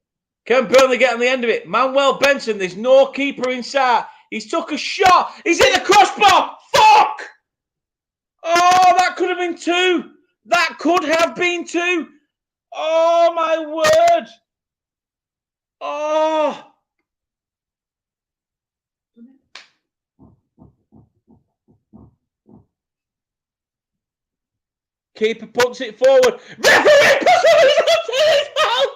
Manuel Benson, there's no keeper inside. He's took a shot. He's hit the crossbar. Fuck! Oh, that could have been 2. That could have been 2. Oh, my word. Oh. Keeper puts it forward. Referee puts it in his mouth.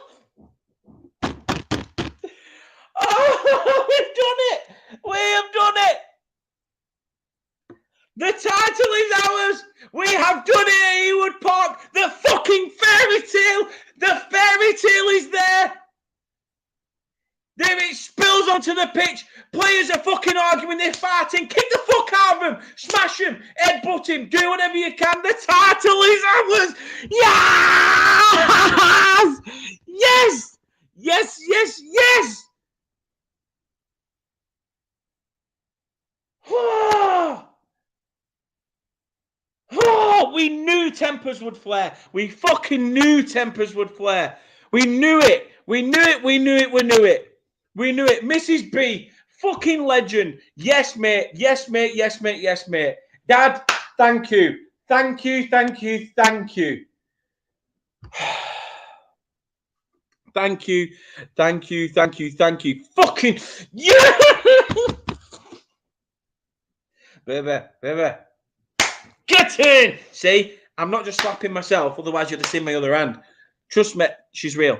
Oh, we've done it. We have done it. The title is ours. We have done it at Ewood Park. The fucking fairy tale. The fairy tale is there. There it spills onto the pitch. Players are fucking arguing. They're fighting. Kick the fuck out of them. Smash him. Headbutt him. Do whatever you can. The title is ours. Yes! Yes! Yes, yes, yes! Oh, we knew tempers would flare. We fucking knew tempers would flare. We knew it. We knew it. We knew it. We knew it. We knew it. Mrs. B, fucking legend. Yes, mate. Yes, mate. Yes, mate. Yes, mate. Dad, thank you. Thank you. Thank you. Thank you. Thank you. Thank you. Thank you. Thank you. Fucking yeah. baby. Get in! See, I'm not just slapping myself, otherwise you'd have seen my other hand. Trust me, she's real.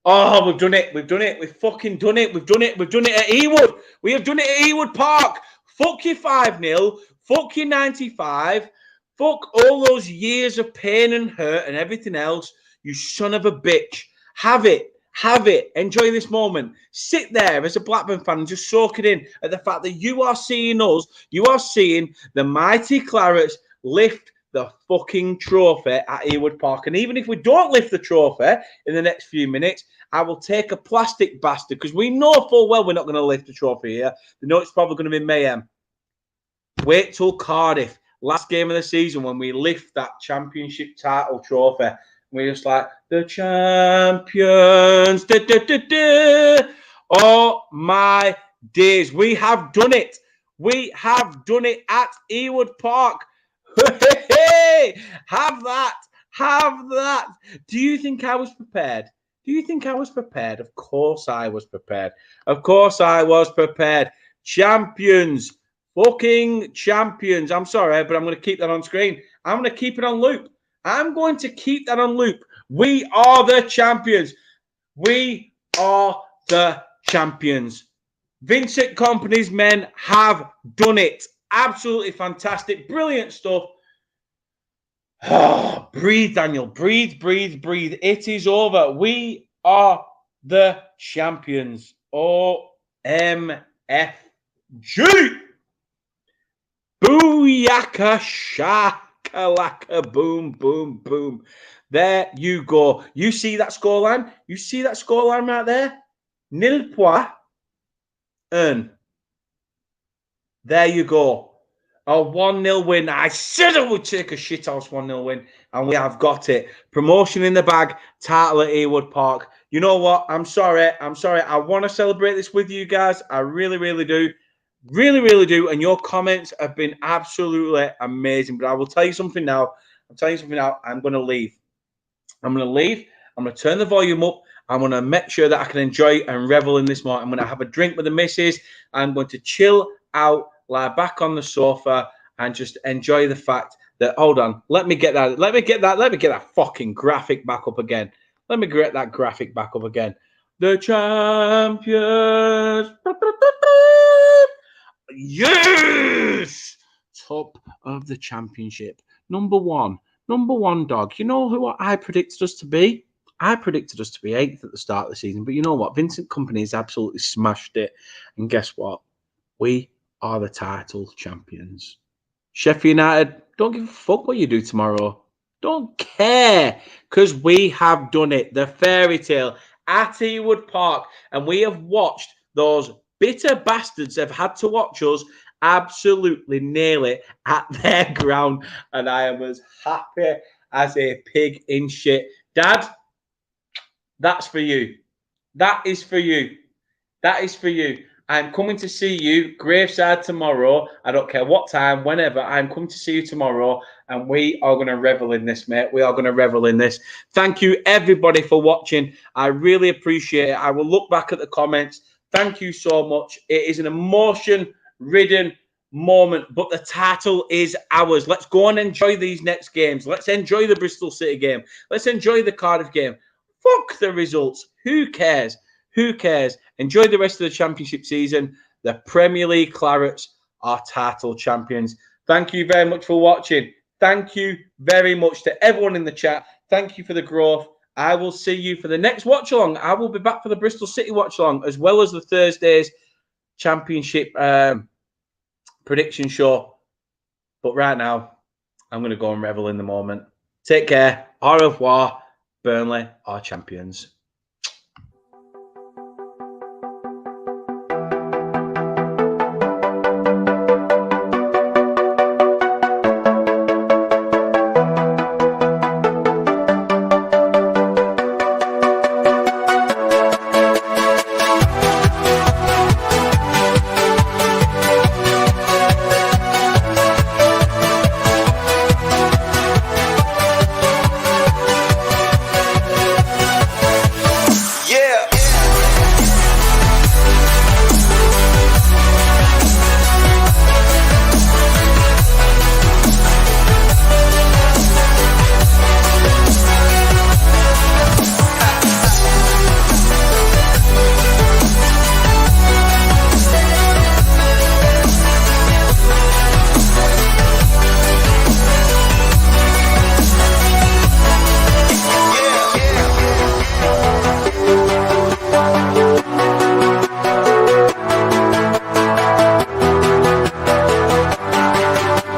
Oh, we've done it. We've done it. We've fucking done it. We've done it. We've done it at Ewood. We have done it at Ewood Park. Fuck your 5-0. Fuck your 95. Fuck all those years of pain and hurt and everything else. You son of a bitch. Have it. Have it. Enjoy this moment. Sit there as a Blackburn fan and just soak it in at the fact that you are seeing us. You are seeing the mighty Clarets lift the fucking trophy at Ewood Park. And even if we don't lift the trophy in the next few minutes, I will take a plastic bastard because we know full well we're not going to lift the trophy here. We know it's probably going to be mayhem. Wait till Cardiff, last game of the season, when we lift that championship title trophy. We're just like, the champions. Da, da, da, da. Oh, my days. We have done it. We have done it at Ewood Park. Hey, have that. Have that. Do you think I was prepared? Do you think I was prepared? Of course I was prepared. Of course I was prepared. Champions. Fucking champions. I'm sorry, but I'm going to keep that on screen. I'm going to keep it on loop. I'm going to keep that on loop. We are the champions. We are the champions. Vincent Kompany's men have done it. Absolutely fantastic. Brilliant stuff. Oh, breathe, Daniel. Breathe, breathe, breathe. It is over. We are the champions. OMFG. Booyaka shakalaka boom, boom, boom. There you go. You see that scoreline? You see that scoreline right there? Nil point. And there you go. A 1-0 win. I said I would take a shithouse 1-0 win, and we have got it. Promotion in the bag. Title at Ewood Park. You know what? I'm sorry. I'm sorry. I want to celebrate this with you guys. I really, really do. Really, really do. And your comments have been absolutely amazing. But I will tell you something now. I'm telling you something now. I'm going to leave. I'm going to leave. I'm going to turn the volume up. I'm going to make sure that I can enjoy and revel in this moment. I'm going to have a drink with the missus. I'm going to chill out, lie back on the sofa, and just enjoy the fact that, hold on, let me get that fucking graphic back up again. Let me get that graphic back up again. The champions. Yes! Top of the championship. Number one, dog. You know who I predicted us to be? I predicted us to be 8th at the start of the season. But you know what? Vincent Kompany has absolutely smashed it. And guess what? We are the title champions. Sheffield United, don't give a fuck what you do tomorrow. Don't care. Because we have done it. The fairy tale at Ewood Park. And we have watched those bitter bastards have had to watch us absolutely nail it at their ground. And I am as happy as a pig in shit. Dad, that's for you. That is for you. That is for you. I'm coming to see you Graveside tomorrow. I don't care what time, whenever. I'm coming to see you tomorrow, and we are going to revel in this, mate. We are going to revel in this. Thank you, everybody, for watching. I really appreciate it. I will look back at the comments. Thank you so much. It is an emotion-ridden moment, but the title is ours. Let's go and enjoy these next games. Let's enjoy the Bristol City game. Let's enjoy the Cardiff game. Fuck the results. Who cares? Who cares? Enjoy the rest of the championship season. The Premier League Clarets are title champions. Thank you very much for watching. Thank you very much to everyone in the chat. Thank you for the growth. I will see you for the next watch-along. I will be back for the Bristol City watch-along, as well as the Thursday's championship prediction show. But right now, I'm going to go and revel in the moment. Take care. Au revoir. Burnley are champions.